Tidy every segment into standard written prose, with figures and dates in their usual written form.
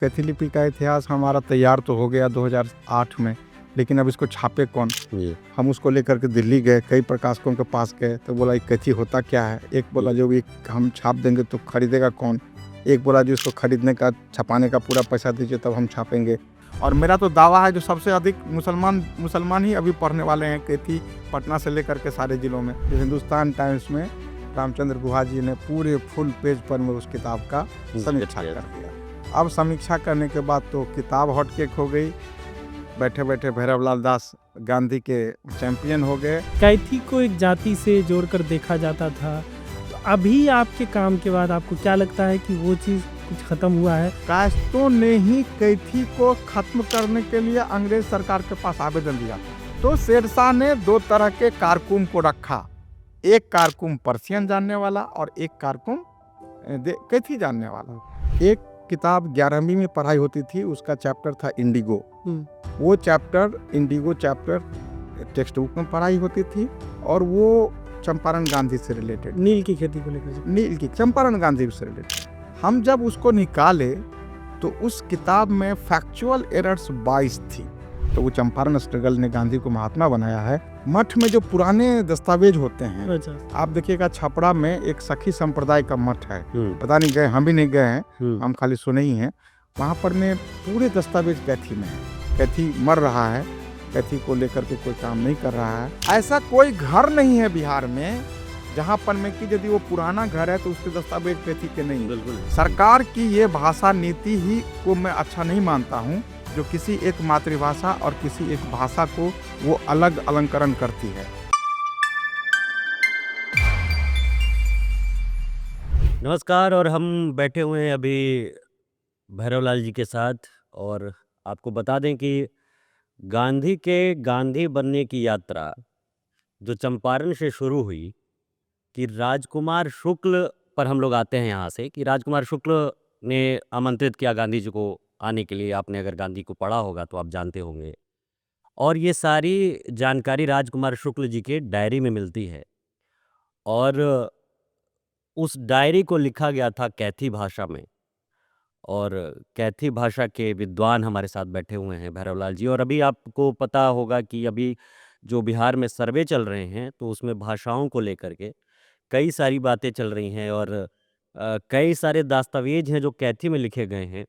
कैथी लिपि का इतिहास हमारा तैयार तो हो गया 2008 में, लेकिन अब इसको छापे कौन। हम उसको लेकर के दिल्ली गए, कई प्रकाशकों के पास गए तो बोला ये कैथी होता क्या है। एक बोला जो भी हम छाप देंगे तो खरीदेगा कौन, एक बोला जो इसको खरीदने का छपाने का पूरा पैसा दीजिए तब हम छापेंगे। और मेरा तो दावा है जो सबसे अधिक मुसलमान ही अभी पढ़ने वाले हैं कैथी, पटना से लेकर के सारे ज़िलों में। जो हिंदुस्तान टाइम्स में रामचंद्र गुहा जी ने पूरे फुल पेज पर में उस किताब का समीक्षा कर दिया। अब समीक्षा करने के बाद तो किताब हॉटकेक हो गई, बैठे बैठे भैरवलाल दास गांधी के चैंपियन हो गए। कैथी को एक जाति से जोड़कर देखा जाता था, तो अभी आपके काम के बाद आपको क्या लगता है कि वो चीज़ कुछ खत्म हुआ है? कायस्थों ने ही कैथी को खत्म करने के लिए अंग्रेज सरकार के पास आवेदन दिया। तो शेरशाह ने दो तरह के कारकुन को रखा, एक कारकुन पर्शियन जानने वाला और एक कारकुन कैथी जानने वाला। एक किताब 11वीं में पढ़ाई होती थी, उसका चैप्टर था इंडिगो। वो chapter Indigo chapter text book में पढ़ाई होती थी और वो चंपारण गांधी से रिलेटेड, नील की खेती को लेकर, नील की चंपारण गांधी से रिलेटेड। हम जब उसको निकाले तो उस किताब में फैक्चुअल एरर्स 22 थी। तो वो चंपारण स्ट्रगल ने गांधी को महात्मा बनाया है। मठ में जो पुराने दस्तावेज होते हैं, अच्छा, आप देखिएगा छपरा में एक सखी संप्रदाय का मठ है, पता नहीं गए, हम भी नहीं गए हैं, हम खाली सुने ही हैं। वहाँ पर में पूरे दस्तावेज कैथी में है। कैथी मर रहा है, कैथी को लेकर के कोई काम नहीं कर रहा है। ऐसा कोई घर नहीं है बिहार में जहाँ पर में कि यदि वो पुराना घर है तो उसके दस्तावेज कैथी के नहीं। बिल्कुल। सरकार की ये भाषा नीति ही को मैं अच्छा नहीं मानता हूँ, जो किसी एक मातृभाषा और किसी एक भाषा को वो अलग अलंकरण करती है। नमस्कार, और हम बैठे हुए हैं अभी भैरवलाल जी के साथ, और आपको बता दें कि गांधी के गांधी बनने की यात्रा जो चंपारण से शुरू हुई, कि राजकुमार शुक्ल पर हम लोग आते हैं यहाँ से, कि राजकुमार शुक्ल ने आमंत्रित किया गांधी जी को आने के लिए। आपने अगर गांधी को पढ़ा होगा तो आप जानते होंगे। और ये सारी जानकारी राजकुमार शुक्ल जी के डायरी में मिलती है, और उस डायरी को लिखा गया था कैथी भाषा में। और कैथी भाषा के विद्वान हमारे साथ बैठे हुए हैं भैरवलाल जी। और अभी आपको पता होगा कि अभी जो बिहार में सर्वे चल रहे हैं तो उसमें भाषाओं को लेकर के कई सारी बातें चल रही हैं, और कई सारे दस्तावेज हैं जो कैथी में लिखे गए हैं।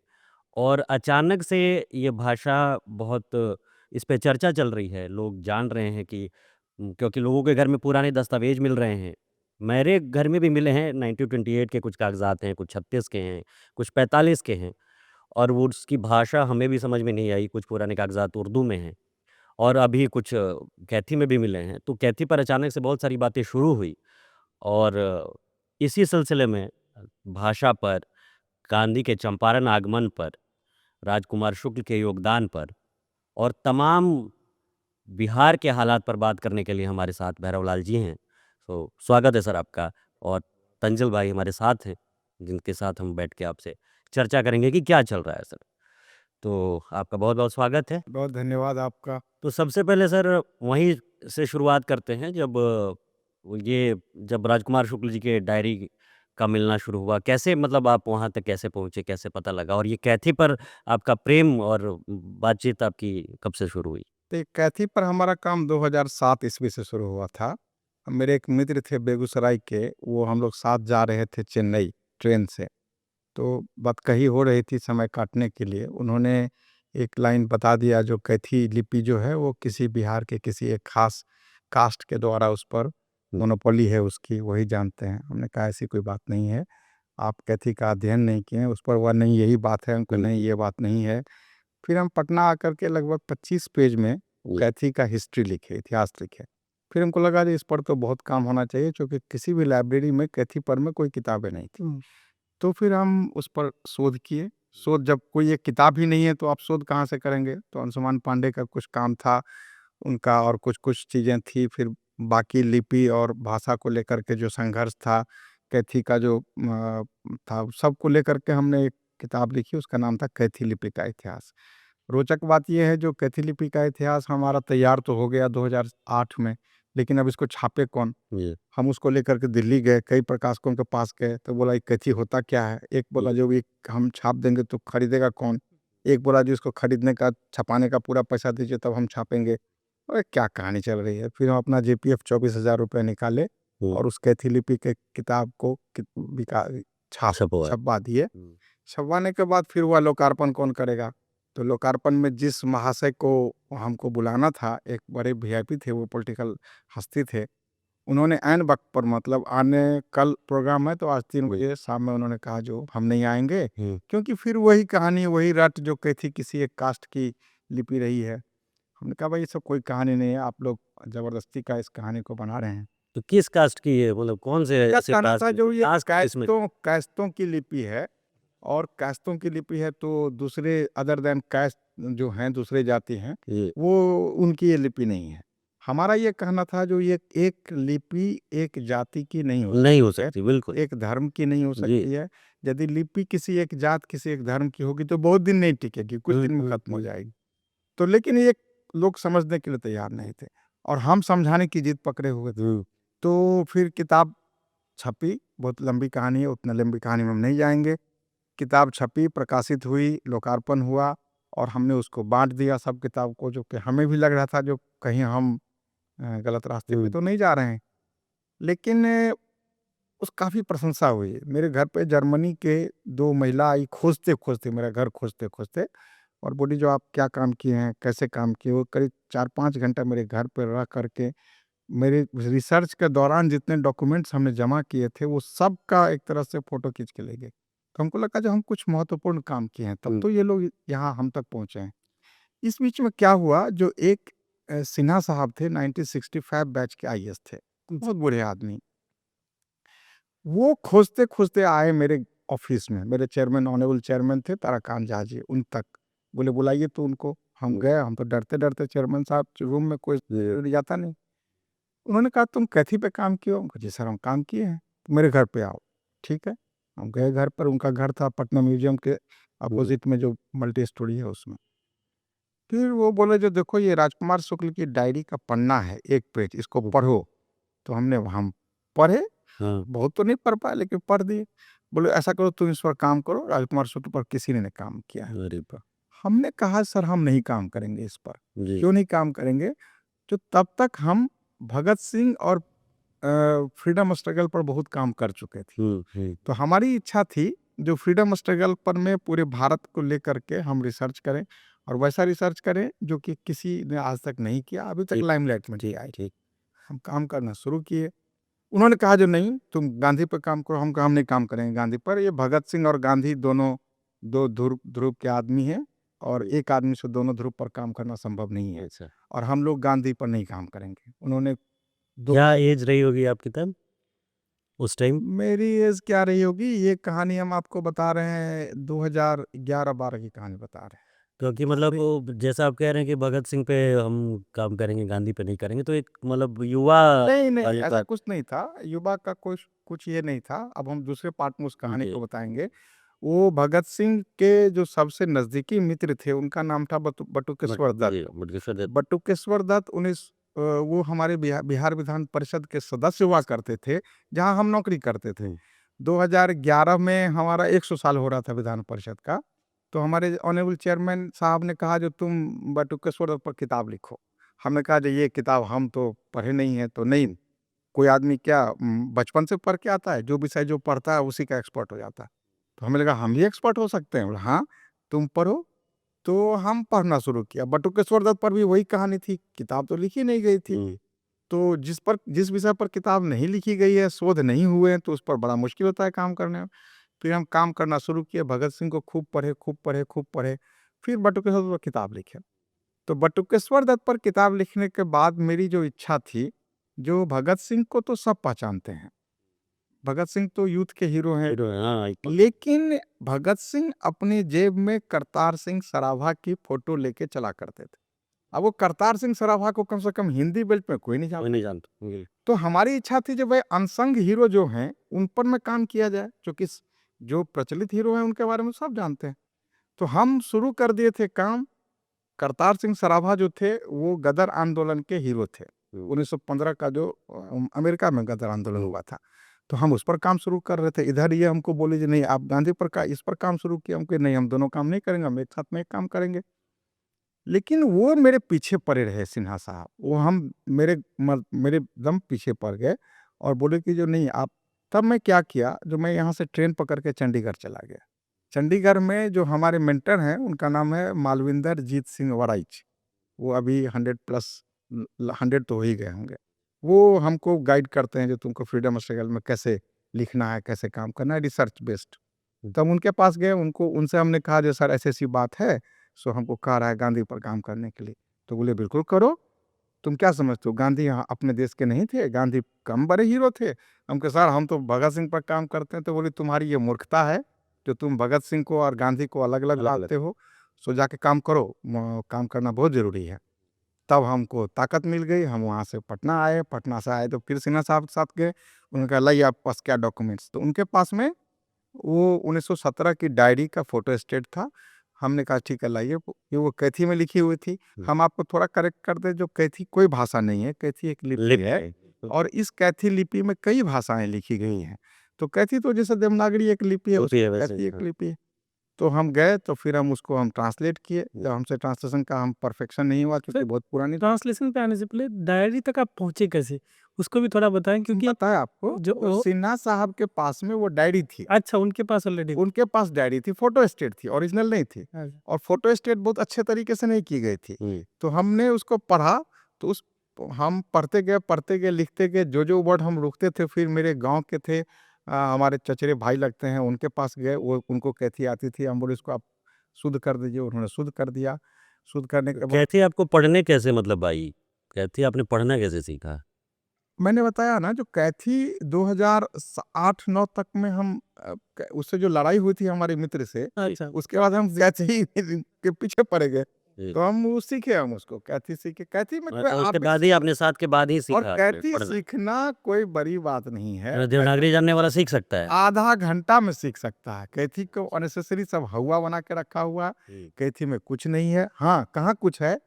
और अचानक से ये भाषा बहुत, इस पे चर्चा चल रही है, लोग जान रहे हैं कि क्योंकि लोगों के घर में पुराने दस्तावेज मिल रहे हैं। मेरे घर में भी मिले हैं, 1928 के कुछ कागज़ात हैं, कुछ 36 के हैं, कुछ 45 के हैं, और वो उसकी भाषा हमें भी समझ में नहीं आई। कुछ पुराने कागज़ात उर्दू में हैं और अभी कुछ कैथी में भी मिले हैं। तो कैथी पर अचानक से बहुत सारी बातें शुरू हुई, और इसी सिलसिले में भाषा पर, गांधी के चंपारण आगमन पर, राजकुमार शुक्ल के योगदान पर, और तमाम बिहार के हालात पर बात करने के लिए हमारे साथ भैरवलाल जी हैं। तो स्वागत है सर आपका। और तंजल भाई हमारे साथ हैं, जिनके साथ हम बैठ के आपसे चर्चा करेंगे कि क्या चल रहा है सर। तो आपका बहुत बहुत स्वागत है। बहुत धन्यवाद आपका। तो सबसे पहले सर वहीं से शुरुआत करते हैं, जब राजकुमार शुक्ल जी के डायरी का मिलना शुरू हुआ, कैसे, मतलब आप वहाँ तक कैसे पहुँचे, कैसे पता लगा, और ये कैथी पर आपका प्रेम और बातचीत आपकी कब से शुरू हुई? तो कैथी पर हमारा काम 2007 ईस्वी से शुरू हुआ था। मेरे एक मित्र थे बेगूसराय के, वो हम लोग साथ जा रहे थे चेन्नई ट्रेन से। तो बतकही हो रही थी समय काटने के लिए, उन्होंने एक लाइन बता दिया जो कैथी लिपि जो है वो किसी बिहार के किसी एक खास कास्ट के द्वारा उस पर मोनोपोली है उसकी, वही जानते हैं। हमने कहा ऐसी कोई बात नहीं है, आप कैथी का अध्ययन नहीं किए हैं उस पर। वह नहीं, यही बात है। उनको नहीं, ये बात नहीं है। फिर हम पटना आकर के लगभग 25 पेज में कैथी का हिस्ट्री लिखे, इतिहास लिखे। फिर हमको लगा कि इस पर तो बहुत काम होना चाहिए, क्योंकि किसी भी लाइब्रेरी में कैथी पर में कोई किताबें नहीं थी। तो फिर हम उस पर शोध किए। शोध, जब कोई एक किताब ही नहीं है तो आप शोध कहाँ से करेंगे। तो अंशुमान पांडे का कुछ काम था उनका, और कुछ कुछ चीज़ें थी। फिर बाकी लिपि और भाषा को लेकर के जो संघर्ष था, कैथी का जो था, सबको लेकर के हमने एक किताब लिखी, उसका नाम था कैथी लिपि का इतिहास। रोचक बात यह है जो कैथी लिपि का इतिहास हमारा तैयार तो हो गया 2008 में, लेकिन अब इसको छापे कौन? जी। हम उसको लेकर के दिल्ली गए, कई प्रकाशकों के पास गए, तो बोला ये कैथी होता क्या है? एक बोला जो भी हम छाप देंगे तो खरीदेगा कौन? एक बोला जो इसको खरीदने का, छपाने का पूरा पैसा दीजिए तब हम छापेंगे। अरे क्या कहानी चल रही है? फिर हम अपना जेपीएफ 24,000 रुपये निकाले हुँ। और उस कैथी लिपि के किताब को छपवाए। छपवा दिए। हुँ। छपवाने के बाद फिर वह लोकार्पण कौन करेगा? तो लोकार्पण में जिस महाशय को हमको बुलाना था, एक बड़े वीआईपी थे, वो पॉलिटिकल हस्ती थे। उन्होंने ऐन वक़्त पर, मतलब आने कल प्रोग्राम है तो आज 3 बजे शाम में उन्होंने कहा जो हम नहीं आएँगे, हुँ। क्योंकि फिर वही कहानी, वही रट जो कैथी किसी एक कास्ट की लिपि रही है। हमने कहा भाई ये सब कोई कहानी नहीं है, आप लोग ज़बरदस्ती का इस कहानी को बना रहे हैं। तो किस कास्ट की है? मतलब कौन से क्या ऐसे कहना कास्ट था जो ये कास्ट किसमें? कैस्टों की लिपि है, और कैस्टों की लिपि है तो दूसरे अदर दैन कैस्ट जो हैं, दूसरे जाति हैं, जी। वो उनकी ये लिपि नहीं है। हमारा ये कहना था जो ये एक लिपि एक जाति की नहीं हो नहीं हो सकती है, सकती, बिल्कुल। एक धर्म की नहीं हो जी। सकती है। यदि लिपि किसी एक जात, किसी एक धर्म की होगी तो बहुत दिन नहीं टिकेगी, कुछ हुँ, दिन में हुँ, खत्म हो हुँ। जाएगी। तो लेकिन ये लोग समझने के लिए तैयार नहीं थे और हम समझाने की जिद पकड़े हुए थे। हुँ। तो फिर किताब छपी, बहुत लंबी कहानी है, उतना लंबी कहानी में हम नहीं जाएँगे। किताब छपी, प्रकाशित हुई, लोकार्पण हुआ और हमने उसको बाँट दिया सब किताब को, जो कि हमें भी लग रहा था जो कहीं हम गलत रास्ते पे हुँ। तो नहीं जा रहे हैं। लेकिन उस काफ़ी प्रशंसा हुई। मेरे घर पे जर्मनी के 2 महिला आई खोजते-खोजते, मेरा घर खोजते-खोजते, और बोली जो आप क्या काम किए हैं, कैसे काम किए? वो करीब 4-5 घंटा मेरे घर पे रह कर के मेरे रिसर्च के दौरान जितने डॉक्यूमेंट्स हमने जमा किए थे, वो सब का एक तरह से फ़ोटो खींच के ले गए। तो हमको लगा जो हम कुछ महत्वपूर्ण काम किए हैं, तब हुँ। तो ये लोग यहाँ हम तक पहुँचे हैं। इस बीच में क्या हुआ, जो एक सिन्हा साहब थे, 1965 बैच के आईएएस थे, बहुत बूढ़े आदमी। वो खोजते-खोजते आए मेरे ऑफ़िस में, मेरे चेयरमैन, ऑनरेबल चेयरमैन थे ताराकांत झा जी, उन तक। बोले बुलाइए तो उनको। हम गए, हम तो डरते-डरते, चेयरमैन साहब रूम में कोई जी। जाता नहीं। उन्होंने कहा तुम कैथी पे काम किए हो? जी सर हम काम किए हैं। तो मेरे घर पे आओ। ठीक है। हम गए घर पर, उनका घर था पटना म्यूज़ियम के हुँ। अपोज़िट में जो मल्टी स्टोरी है उसमें। फिर वो बोले जो देखो ये राजकुमार शुक्ल की डायरी का पन्ना है, 1 पेज, इसको हुँ। पढ़ो। तो हम पढ़े, हाँ। बहुत तो नहीं पढ़ पाए लेकिन पढ़ दिए। बोले ऐसा करो तुम इस पर काम करो, राजकुमार शुक्ल पर किसी ने काम किया है। अरे वाह! हमने कहा सर हम नहीं काम करेंगे इस पर। जी। क्यों नहीं काम करेंगे? जो तब तक हम भगत सिंह और फ्रीडम स्ट्रगल पर बहुत काम कर चुके थे। हुँ, हुँ। तो हमारी इच्छा थी जो फ्रीडम स्ट्रगल पर में पूरे भारत को लेकर के हम रिसर्च करें, और वैसा रिसर्च करें जो कि किसी ने आज तक नहीं किया, अभी तक ठीक, लाइमलाइट में नहीं ठीक, आई। ठीक। हम काम करना शुरू किए। उन्होंने कहा जो नहीं तुम गांधी पर काम करो। हम कहा हम नहीं काम करेंगे गांधी पर। ये भगत सिंह और गांधी दोनों 2 ध्रुव ध्रुव के आदमी हैं, और एक आदमी से दोनों ध्रुव पर काम करना संभव नहीं है, अच्छा। और हम लोग गांधी पर नहीं काम करेंगे। उन्होंने दो क्या एज रही होगी आपकी तब, उस टाइम? मेरी एज क्या रही होगी, ये कहानी हम आपको बता रहे हैं 2011-12 की कहानी बता रहे हैं। क्योंकि मतलब वो जैसा आप कह रहे हैं कि भगत सिंह पे हम काम करेंगे, गांधी पे नहीं करेंगे, तो एक मतलब युवा नहीं, नहीं, आ ऐसा जाता। कुछ नहीं था। युवा का कुछ कुछ ये नहीं था। अब हम दूसरे पार्ट में उस कहानी जी। को बताएँगे। वो भगत सिंह के जो सबसे नज़दीकी मित्र थे, उनका नाम था बटुकेश्वर दत्त। जी, बटुकेश्वर दत्त। बटुकेश्वर दत्त वो हमारे बिहार विधान परिषद के सदस्य हुआ करते थे, जहाँ हम नौकरी करते थे। हुँ। 2011 में हमारा 100 साल हो रहा था विधान परिषद का, तो हमारे ऑनरेबल चेयरमैन साहब ने कहा जो तुम बटुकेश्वर दत्त पर किताब लिखो। हमने कहा जो ये किताब हम तो पढ़े नहीं हैं, तो नहीं, कोई आदमी क्या बचपन से पढ़ के आता है, जो विषय जो पढ़ता है उसी का एक्सपर्ट हो जाता है। तो हमें लगा हम भी एक्सपर्ट हो सकते हैं। बोले हाँ, तुम पढ़ो। तो हम पढ़ना शुरू किया। बटुकेश्वर दत्त पर भी वही कहानी थी, किताब तो लिखी नहीं गई थी। हुँ। तो जिस विषय पर किताब नहीं लिखी गई है, शोध नहीं हुए हैं, तो उस पर बड़ा मुश्किल होता है काम करने में। फिर हम काम करना शुरू किए, भगत सिंह को खूब पढ़े, खूब पढ़े, खूब पढ़े। फिर बटुकेश्वर दत्त पर किताब लिखे। तो बटुकेश्वर दत्त पर किताब लिखने के बाद मेरी जो इच्छा थी, जो भगत सिंह को तो सब पहचानते हैं। भगत सिंह तो यूथ के हीरो हैं। हीरो है, हाँ, लेकिन भगत सिंह अपनी जेब में करतार सिंह सराभा की फ़ोटो लेके चला करते थे। अब वो करतार सिंह सराभा को कम से कम हिंदी बेल्ट में कोई नहीं कोई जानता। नहीं जानता। जी। तो हमारी इच्छा थी जो भाई अनसंग हीरो जो हैं, उन पर में काम किया जाए, क्योंकि जो प्रचलित हीरो हैं उनके बारे में सब जानते हैं। तो हम शुरू कर दिए थे काम। करतार सिंह सराभा जो थे वो गदर आंदोलन के हीरो थे। 1915 का जो अमेरिका में गदर आंदोलन हुआ था, तो हम उस पर काम शुरू कर रहे थे। इधर ये हमको बोले जी नहीं आप गांधी पर का इस पर काम शुरू किया, हम कहे नहीं हम दोनों काम नहीं करेंगे, हम एक साथ में एक काम करेंगे। लेकिन वो मेरे पीछे पड़े रहे सिन्हा साहब, वो हम मेरे दम पीछे पड़ गए और बोले कि जो नहीं आप। तब मैं क्या किया, जो मैं यहाँ से ट्रेन पकड़ के चंडीगढ़ चला गया। चंडीगढ़ में जो हमारे मेंटर हैं उनका नाम है मालविंदर जीत सिंह वराइच, वो अभी 100 तो हो ही गए होंगे। वो हमको गाइड करते हैं जो तुमको फ्रीडम स्ट्रगल में कैसे लिखना है, कैसे काम करना है, रिसर्च बेस्ड। तब उनके पास गए, उनसे हमने कहा जो सर ऐसी बात है, सो हमको कह रहा है गांधी पर काम करने के लिए। तो बोले बिल्कुल करो, तुम क्या समझते हो गांधी यहाँ अपने देश के नहीं थे, गांधी कम बड़े हीरो थे। हम कहे सर हम तो भगत सिंह पर काम करते हैं। तो बोले तुम्हारी ये मूर्खता है जो तुम भगत सिंह को और गांधी को अलग अलग लाते हो, सो जाके काम करो, काम करना बहुत ज़रूरी है। तब हमको ताकत मिल गई, हम वहाँ से पटना आए। पटना से आए तो फिर सिन्हा साहब के साथ गए। उन्होंने कहा लाइए आपके पास क्या डॉक्यूमेंट्स, तो उनके पास में वो 1917 की डायरी का फोटो स्टेट था। हमने कहा ठीक है लाइए, ये वो कैथी में लिखी हुई थी। हम आपको थोड़ा करेक्ट कर दें, जो कैथी कोई भाषा नहीं है, कैथी एक लिपि है और इस कैथी लिपि में कई भाषाएं लिखी गई हैं। तो कैथी तो जैसे देवनागरी एक लिपि है, कैथी एक लिपि है। तो हम गए, तो फिर हम उसको ट्रांसलेट किए। जब हमसे ट्रांसलेशन का हम परफेक्शन नहीं हुआ क्योंकि बहुत पुरानी ट्रांसलेशन पे आने से पहले डायरी तक आप पहुंचे कैसे, उसको भी थोड़ा बताएं क्योंकि पता है आपको, जो सिन्हा साहब के पास में वो डायरी थी। अच्छा उनके पास ऑलरेडी उनके पास डायरी थी, फोटो स्टेट थी, ओरिजिनल नहीं थी। और फोटो स्टेट बहुत अच्छे तरीके से नहीं की गई थी। तो हमने उसको पढ़ा, तो हम पढ़ते गए लिखते गए, जो वर्ड हम रुकते थे। फिर मेरे गांव के थे, हमारे चचेरे भाई लगते हैं, उनके पास गए, वो उनको कैथी आती थी। हम बोले इसको आप शुद्ध कर दीजिए, उन्होंने शुद्ध कर दिया। शुद्ध करने के बाद कैथी आपको पढ़ने कैसे मतलब आई? कैथी आपने पढ़ना कैसे सीखा? मैंने बताया ना, जो कैथी 2008-9 तक में हम उससे जो लड़ाई हुई थी हमारे मित्र से, अच्छा उसके बाद हम कैथी के पीछे पड़ गए। तो हम वो सीखे, हम उसको कैथी सीखे। कैथी में कोई उसके आप बाद ही आपने साथ के बाद ही और सीखा कैथी पढ़ना? सीखना कोई बड़ी बात नहीं है। देवनागरी जानने वाला सीख सकता है? आधा घंटा में सीख सकता है। कैथी को अननेसेसरी सब हवा बना के रखा हुआ है। कैथी में कुछ नहीं है। हाँ, कहाँ कुछ है,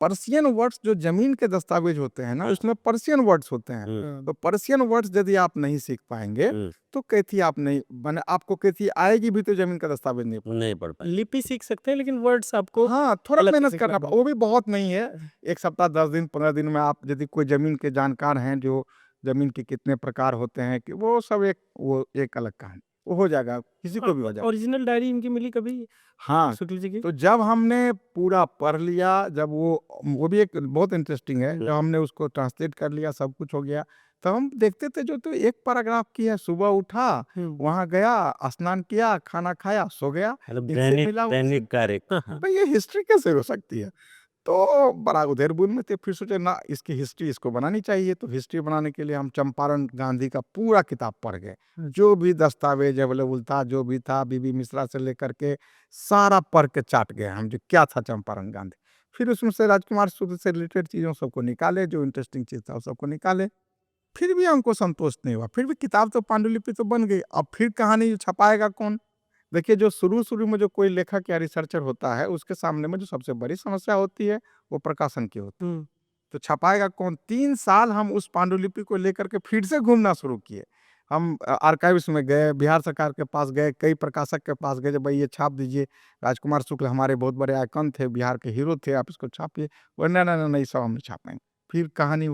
पर्शियन वर्ड्स जो जमीन के दस्तावेज होते हैं ना, उसमें पर्शियन वर्ड्स होते हैं। तो पर्शियन वर्ड्स यदि आप नहीं सीख पाएंगे तो कैथी आप नहीं बने, आपको कैथी आएगी भी तो जमीन का दस्तावेज नहीं पढ़ पाए। लिपि सीख सकते हैं लेकिन वर्ड्स आपको हाँ, थोड़ा अलग से मेहनत सीखना करना पड़ेगा। वो भी बहुत नहीं है। 1 सप्ताह 10 दिन 15 दिन में आप यदि कोई जमीन के जानकार हैं, जो जमीन के कितने प्रकार होते हैं, कि वो सब एक अलग कहानी, वो हो जाएगा, किसी को भी हो जाएगा। ओरिजिनल डायरी इनकी मिली कभी हाँ, शुक्ल जी की? तो जब हमने पूरा पढ़ लिया, जब वो भी एक बहुत इंटरेस्टिंग है, जब हमने उसको ट्रांसलेट कर लिया, सब कुछ हो गया, तब हम देखते थे जो तो एक पैराग्राफ की है। सुबह उठा, वहां गया, स्नान किया, खाना खाया, सो गया। इससे मिला दैनिक कार्य। तो ये हिस्ट्री कैसे हो सकती है? तो बड़ा उधेड़-बुन में थे। फिर सोचे ना, इसकी हिस्ट्री इसको बनानी चाहिए। तो हिस्ट्री बनाने के लिए हम चंपारण गांधी का पूरा किताब पढ़ गए। जो भी दस्तावेज अवेलेबल था, जो भी था, बीबी मिश्रा से लेकर के सारा पढ़ के चाट गए हम, जो क्या था चंपारण गांधी। फिर उसमें से राजकुमार सूद से रिलेटेड चीज़ों सबको निकाले, जो इंटरेस्टिंग चीज़ था वो सबको निकाले। फिर भी हमको संतोष नहीं हुआ। फिर भी किताब तो पांडुलिपि तो बन गई। अब फिर कहानी छपाएगा कौन? देखिए, जो शुरू-शुरू में जो कोई लेखक या रिसर्चर होता है, उसके सामने में जो सबसे बड़ी समस्या होती है, वो प्रकाशन की होती है। तो छपाएगा कौन? 3 साल हम उस पांडुलिपि को लेकर के फिर से घूमना शुरू किए। हम आर्काइव्स में गए, बिहार सरकार के पास गए, कई प्रकाशक के पास गए, भाई ये छाप दीजिए। राजकुमार शुक्ल हमारे बहुत बड़े आइकन थे, बिहार के हीरो थे, आप इसको छापिए। बोले नहीं, सब हम नहीं छापेंगे। फिर कहानी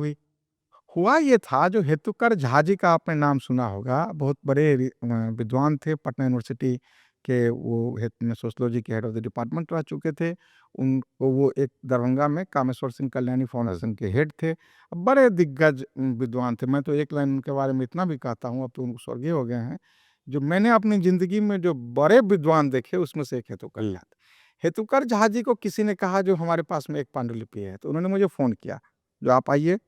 हुआ ये था, जो हेतुकर झा जी का आपने नाम सुना होगा, बहुत बड़े विद्वान थे, पटना यूनिवर्सिटी के वो सोशियोलॉजी के हेड ऑफ द डिपार्टमेंट रह चुके थे। उनको वो एक दरभंगा में कामेश्वर सिंह कल्याणी फाउंडेशन के हेड थे। बड़े दिग्गज विद्वान थे। मैं तो एक लाइन उनके बारे में इतना भी कहता हूँ, अब तो उनको स्वर्गीय हो गए हैं। जो मैंने अपनी ज़िंदगी में जो बड़े विद्वान देखे, उसमें से एक हेतुकर झा थे। हेतुकर झा जी को किसी ने कहा जो हमारे पास में एक पांडुलिपि है, तो उन्होंने मुझे फ़ोन किया, जो आप आइए।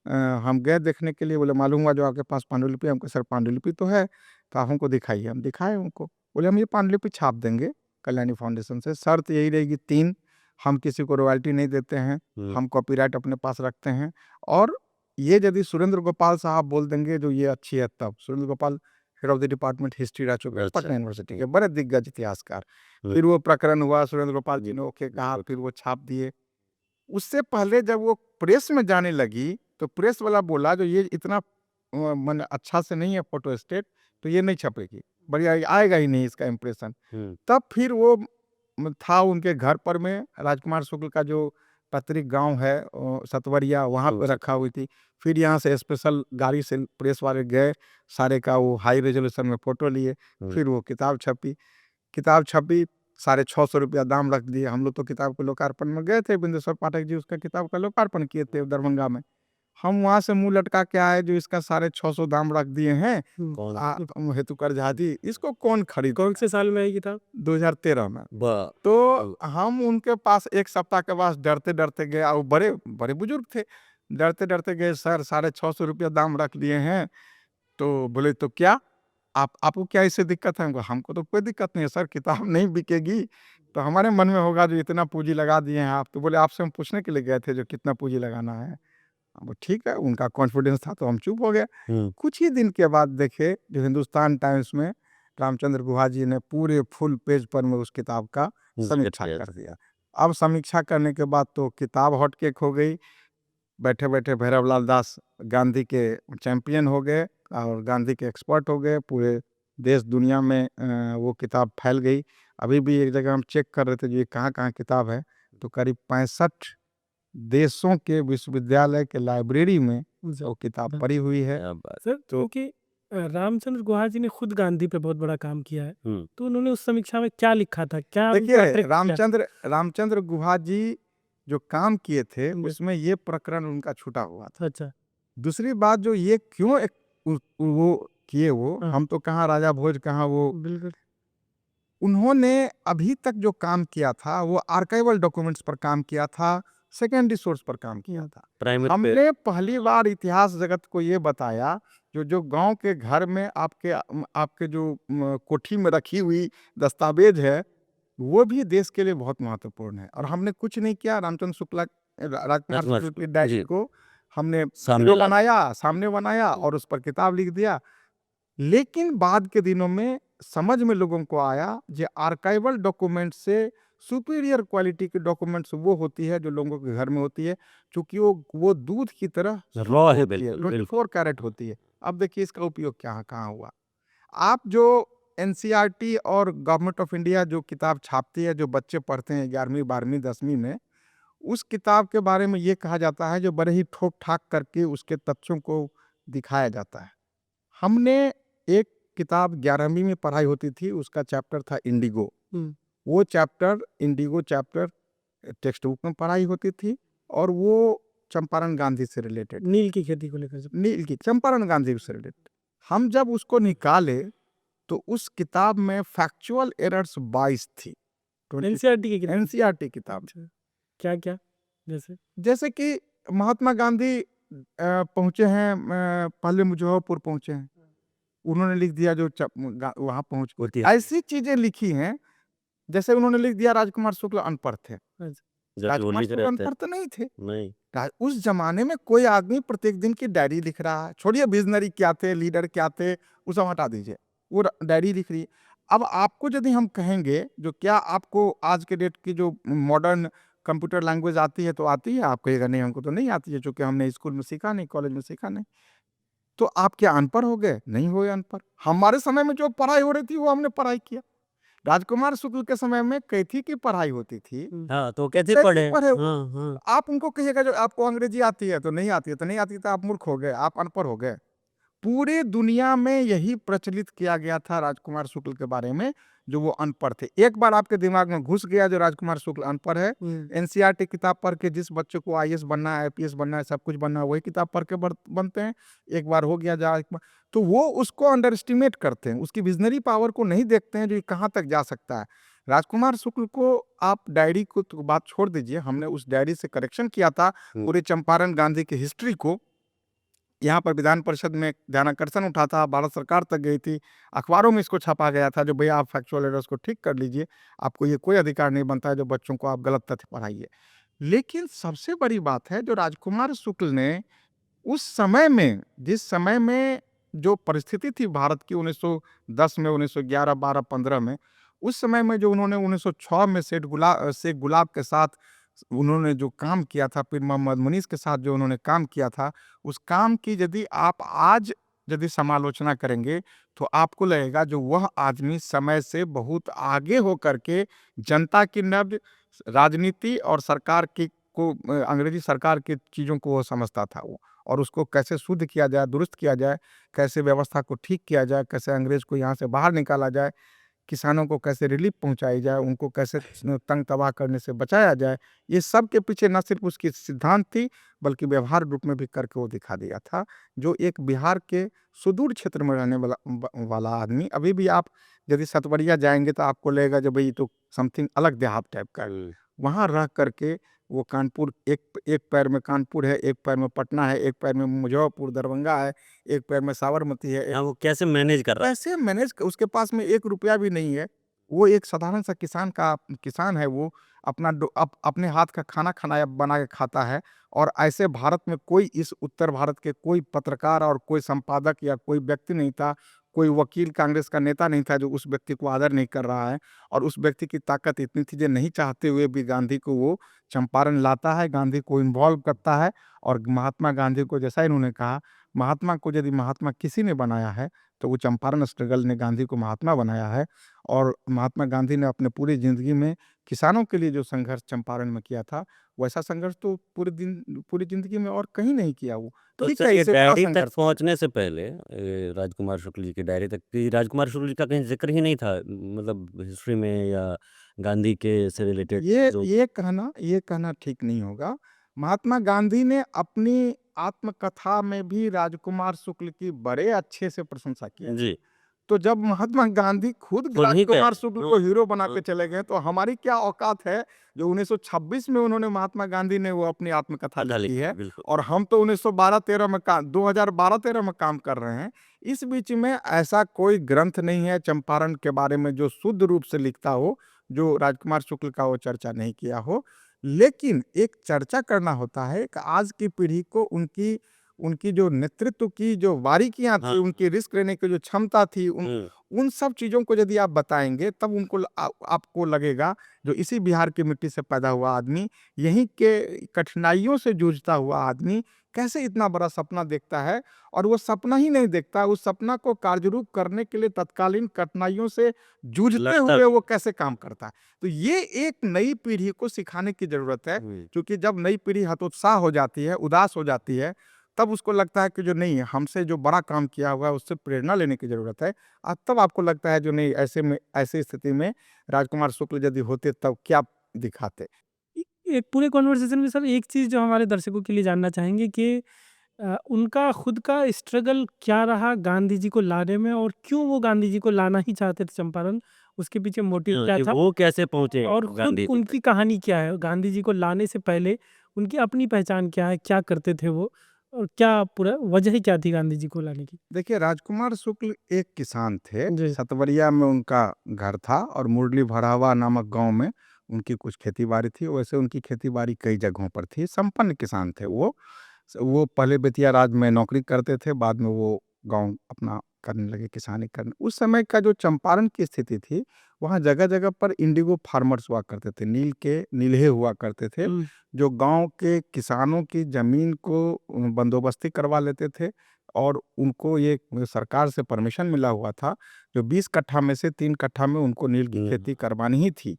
हम गए देखने के लिए। बोले मालूम हुआ जो आपके पास पांडुलिपि है? हम कहे सर पांडुलिपि तो है, तो आप हमको दिखाइए। हम दिखाए उनको। बोले हम ये पांडुलिपि छाप देंगे कल्याणी फाउंडेशन से, शर्त यही रहेगी 3, हम किसी को रॉयल्टी नहीं देते हैं, हम कॉपीराइट अपने पास रखते हैं, और ये यदि सुरेंद्र गोपाल साहब बोल देंगे जो ये अच्छी है तब। Surendra Gopal head of the department history रह चुके हैं, पटना यूनिवर्सिटी के बड़े दिग्गज इतिहासकार। फिर वो प्रकरण हुआ, सुरेंद्र गोपाल जी ने ओके कहा, फिर वो छाप दिए। उससे पहले जब वो प्रेस में जाने लगी, तो प्रेस वाला बोला जो ये इतना मन अच्छा से नहीं है फोटो स्टेट, तो ये नहीं छपेगी, बढ़िया आएगा ही नहीं इसका इम्प्रेशन। तब फिर वो था उनके घर पर में राजकुमार शुक्ल का जो पैतृक गांव है सतवरिया, वहाँ पे रखा हुई थी। फिर यहाँ से स्पेशल गाड़ी से प्रेस वाले गए, सारे का वो हाई रेजोल्यूशन में फोटो लिए, फिर वो किताब छपी। 650 रुपया दाम रख दिए। हम लोग तो किताब के लोकार्पण में गए थे, बिंदेश्वर पाठक जी उसका किताब का लोकार्पण किए थे दरभंगा में। हम वहां से मुंह लटका के आए जो इसका 650 दाम रख दिए हैं, हेतु करजादी, इसको कौन खरीद। कौन से साल में आई किताब? 2013 में। तो हम उनके पास एक सप्ताह के बाद डरते डरते गए, और बड़े बड़े बुजुर्ग थे, डरते डरते गए, सर 650 रुपया दाम रख दिए हैं। तो बोले तो क्या आपको क्या इससे दिक्कत है? हमको तो कोई दिक्कत नहीं है सर, किताब नहीं बिकेगी तो हमारे मन में होगा जो इतना पूंजी लगा दिए हैं आप। तो बोले आपसे हम पूछने के लिए गए थे जो कितना पूंजी लगाना है। अब ठीक है, उनका कॉन्फिडेंस था तो हम चुप हो गए। कुछ ही दिन के बाद देखे जो हिंदुस्तान टाइम्स में रामचंद्र गुहा जी ने पूरे फुल पेज पर में उस किताब का समीक्षा कर दिया। अब समीक्षा करने के बाद तो किताब हॉटकेक हो गई। बैठे बैठे भैरवलाल दास गांधी के चैंपियन हो गए और गांधी के एक्सपर्ट हो गए। पूरे देश दुनिया में वो किताब फैल गई। अभी भी एक जगह हम चेक कर रहे थे जो ये कहाँ कहाँ किताब है, तो करीब 65 देशों के विश्वविद्यालय के लाइब्रेरी में वो किताब पड़ी हुई है। सर क्योंकि रामचंद्र गुहा जी ने खुद गांधी पे बहुत बड़ा काम किया है, तो उन्होंने उस समीक्षा में क्या लिखा था? क्या देखिए, रामचंद्र गुहा जी जो काम किए थे उसमें ये प्रकरण उनका छूटा हुआ था। अच्छा। दूसरी बात जो ये क्यों वो किए, वो हम तो कहाँ राजा भोज, कहाँ वो। बिल्कुल। उन्होंने अभी तक जो काम किया था वो आर्काइवल डॉक्यूमेंट्स पर काम किया था, सेकेंडरी सोर्स पर काम किया था। हमने पहली बार इतिहास जगत को ये बताया जो गांव के घर में आपके जो कोठी में रखी हुई दस्तावेज है वो भी देश के लिए बहुत महत्वपूर्ण है। और हमने कुछ नहीं किया, रामचंद्र शुक्ला राजकुमार शुक्ल की डायरी को हमने सामने बनाया और उस पर किताब लिख दिया। लेकिन बाद के दिनों में समझ में लोगों को आया जो आर्काइवल डॉक्यूमेंट से सुपीरियर क्वालिटी की डॉक्यूमेंट्स वो होती है जो लोगों के घर में होती है, क्योंकि वो दूध की तरह रॉ है, 24 कैरेट होती है। अब देखिए इसका उपयोग कहाँ हुआ। आप जो एनसीईआरटी और गवर्नमेंट ऑफ इंडिया जो किताब छापती है, जो बच्चे पढ़ते हैं 11वीं 12वीं 10वीं में, उस किताब के बारे में ये कहा जाता है जो बड़े ही ठोक ठाक करके उसके तथ्यों को दिखाया जाता है। हमने एक किताब 11वीं में पढ़ाई होती थी, उसका चैप्टर था इंडिगो। वो chapter Indigo chapter text book में पढ़ाई होती थी और वो चंपारण गांधी से रिलेटेड, नील की खेती को लेकर, नील की चंपारण गांधी से रिलेटेड। हम जब उसको निकाले तो उस किताब में फैक्चुअल एरर्स 22 थी। एनसीईआरटी की किताब। क्या क्या? जैसे कि महात्मा गांधी पहुंचे हैं, पहले मुजफ्फरपुर पहुंचे हैं, उन्होंने लिख दिया जो वहां पहुंच, ऐसी चीजें लिखी हैं। जैसे उन्होंने लिख दिया राजकुमार शुक्ल अनपढ़ थे। राजकुमार शुक्ल अनपढ़ तो नहीं थे। नहीं। उस जमाने में कोई आदमी प्रत्येक दिन की डायरी लिख रहा है। छोड़िए विजनरी क्या थे, लीडर क्या थे, उसे हटा दीजिए, वो डायरी लिख रही है। अब आपको यदि हम कहेंगे जो क्या आपको आज के डेट की जो मॉडर्न कंप्यूटर लैंग्वेज आती है, तो आती है। आप कहेगा नहीं हमको तो नहीं आती है, क्योंकि हमने स्कूल में सीखा नहीं, कॉलेज में सीखा नहीं। तो आप क्या अनपढ़ हो गए? नहीं हुए अनपढ़। हमारे समय में जो पढ़ाई हो रही थी वो हमने पढ़ाई किया। राजकुमार शुक्ल के समय में कैथी की पढ़ाई होती थी। हाँ, तो कैसे पढ़े? आप उनको कहिएगा जो आपको अंग्रेजी आती है तो नहीं आती है, तो नहीं आती, तो आप मूर्ख हो गए, आप अनपढ़ हो गए। पूरे दुनिया में यही प्रचलित किया गया था राजकुमार शुक्ल के बारे में जो वो अनपढ़ थे। एक बार आपके दिमाग में घुस गया जो राजकुमार शुक्ल अनपढ़ है, एनसीईआरटी किताब पढ़ के जिस बच्चे को आईएएस बनना है, आईपीएस बनना है, सब कुछ बनना है, वही किताब पढ़ के बनते हैं। एक बार हो गया तो वो उसको अंडर एस्टिमेट करते हैं, उसकी विजनरी पावर को नहीं देखते हैं जो ये कहाँ तक जा सकता है। राजकुमार शुक्ल को आप डायरी को तो बात छोड़ दीजिए, हमने उस डायरी से करेक्शन किया था पूरे चंपारण गांधी की हिस्ट्री को। यहाँ पर विधान परिषद में ध्यानाकर्षण उठा था, भारत सरकार तक गई थी, अखबारों में इसको छापा गया था जो भैया आप फैक्चुअल एरर्स को ठीक कर लीजिए, आपको ये कोई अधिकार नहीं बनता है जो बच्चों को आप गलत तथ्य पढ़ाइए। लेकिन सबसे बड़ी बात है जो राजकुमार शुक्ल ने उस समय में, जिस समय में जो परिस्थिति थी भारत की 1910 में, 1911, 12, 15 में, उस समय में जो उन्होंने 1906 में शेख गुलाब के साथ उन्होंने जो काम किया था पीर मोहम्मद मुनीस के साथ जो उन्होंने काम किया था, उस काम की यदि आप आज यदि समालोचना करेंगे तो आपको लगेगा जो वह आदमी समय से बहुत आगे होकर के जनता की नब्ज, राजनीति और सरकार की को अंग्रेजी सरकार की चीज़ों को वो समझता था वो, और उसको कैसे शुद्ध किया जाए, दुरुस्त किया जाए, कैसे व्यवस्था को ठीक किया जाए, कैसे अंग्रेज को यहाँ से बाहर निकाला जाए, किसानों को कैसे रिलीफ पहुँचाई जाए, उनको कैसे तंग तबाह करने से बचाया जाए। ये सब के पीछे न सिर्फ़ उसकी सिद्धांत थी, बल्कि व्यवहार रूप में भी करके वो दिखा दिया था। जो एक बिहार के सुदूर क्षेत्र में रहने वाला आदमी, अभी भी आप यदि सतवरिया जाएँगे तो आपको लगेगा जो भई ये तो समथिंग अलग देहात टाइप का है। हुँ। वहाँ रह कर के वो कानपुर, एक एक पैर में कानपुर है, एक पैर में पटना है, एक पैर में मुज़फ्फरपुर, दरभंगा है, एक पैर में साबरमती है, हाँ, वो कैसे मैनेज कर रहा है? कैसे मैनेज, उसके पास में ₹1 भी नहीं है। वो एक साधारण सा किसान है वो, अपना अपने हाथ का खाना खाना बना के खाता है, और ऐसे भारत में कोई, इस उत्तर भारत के कोई पत्रकार और कोई संपादक या कोई व्यक्ति नहीं था, कोई वकील, कांग्रेस का नेता नहीं था जो उस व्यक्ति को आदर नहीं कर रहा है। और उस व्यक्ति की ताकत इतनी थी जो नहीं चाहते हुए भी गांधी को वो चंपारण लाता है, गांधी को इन्वॉल्व करता है। और महात्मा गांधी को, जैसा इन्होंने कहा, महात्मा को यदि महात्मा किसी ने बनाया है तो वो चंपारण स्ट्रगल ने गांधी को महात्मा बनाया है। और महात्मा गांधी ने अपने पूरी ज़िंदगी में किसानों के लिए जो संघर्ष चंपारण में किया था, वैसा संघर्ष तो पूरी ज़िंदगी में और कहीं नहीं किया वो। तो ठीक सर है, ये इससे बड़ा डायरी तक संघर्ष। पहुँचने से पहले राजकुमार शुक्ल जी की डायरी तक, कि राजकुमार शुक्ल जी का कहीं ज़िक्र ही नहीं था, मतलब हिस्ट्री में या गांधी के से रिलेटेड ये जो। ये कहना ये कहना ठीक नहीं होगा। महात्मा गांधी ने अपनी आत्मकथा में भी राजकुमार शुक्ल की बड़े अच्छे से प्रशंसा किया। जी, तो जब महात्मा गांधी खुद खुद ही कह राजकुमार रहे शुक्ल हैं। को हीरो बना हाँ, के चले गए, तो हमारी क्या औकात है जो 1926 में उन्होंने, महात्मा गांधी ने वो अपनी आत्मकथा कथा लिखी लिखी, है, बिल्कुल। और हम तो 1912-13 में 2012-13 में काम कर रहे हैं। इस बीच में ऐसा कोई ग्रंथ नहीं है चंपारण के बारे में जो शुद्ध रूप से लिखता हो, जो राजकुमार शुक्ल का वो चर्चा नहीं किया हो। लेकिन एक चर्चा करना होता है कि आज की पीढ़ी को उनकी उनकी जो नेतृत्व की जो बारीकियां हाँ, थी, उनकी रिस्क लेने की जो क्षमता थी, हुँ, उन सब चीज़ों को यदि आप बताएँगे, तब आपको लगेगा जो इसी बिहार की मिट्टी से पैदा हुआ आदमी, यहीं के कठिनाइयों से जूझता हुआ आदमी कैसे इतना बड़ा सपना देखता है, और वो सपना ही नहीं देखता, उस सपना को कार्यरूप करने के लिए तत्कालीन कठिनाइयों से जूझते लड़ता हुए भी। वो कैसे काम करता है। तो ये एक नई पीढ़ी को सिखाने की ज़रूरत है, हुँ। क्योंकि जब नई पीढ़ी हतोत्साह हो जाती है, उदास हो जाती है, तब उसको लगता है कि जो नहीं, हमसे जो बड़ा काम किया हुआ है उससे प्रेरणा लेने की ज़रूरत है। तब आपको लगता है जो नहीं, ऐसी स्थिति में राजकुमार शुक्ल यदि होते तब क्या दिखाते। एक पूरे कॉन्वर्सेशन में सर एक चीज़ जो हमारे दर्शकों के लिए जानना चाहेंगे कि उनका खुद का स्ट्रगल क्या रहा गांधी जी को लाने में, और क्यों वो गांधी जी को लाना ही चाहते थे चंपारण? उसके पीछे मोटिव हाँ, क्या कि था? वो कैसे पहुँचे और खुद गांधी जी तक? उनकी कहानी क्या है? गांधी जी को लाने से पहले उनकी अपनी पहचान क्या है? क्या करते थे वो? और क्या पूरा वजह क्या थी गांधी जी को लाने की? देखिए, राजकुमार शुक्ल एक किसान थे। जी। सतवरिया में उनका घर था, और मुरली भरावा नामक गाँव में उनकी कुछ खेती-बाड़ी थी। वैसे उनकी खेती-बाड़ी कई जगहों पर थी, संपन्न किसान थे वो। वो पहले बेतिया राज में नौकरी करते थे, बाद में वो गाँव अपना करने लगे, किसानी करने। उस समय का जो चंपारण की स्थिति थी, वहाँ जगह-जगह पर इंडिगो फार्मर्स हुआ करते थे, नील के नील्हे हुआ करते थे, हुँ, जो गाँव के किसानों की ज़मीन को बंदोबस्ती करवा लेते थे। और उनको ये सरकार से परमिशन मिला हुआ था, जो 20 कट्ठा में से 3 कट्ठा में उनको नील की हुँ, खेती करवानी ही थी।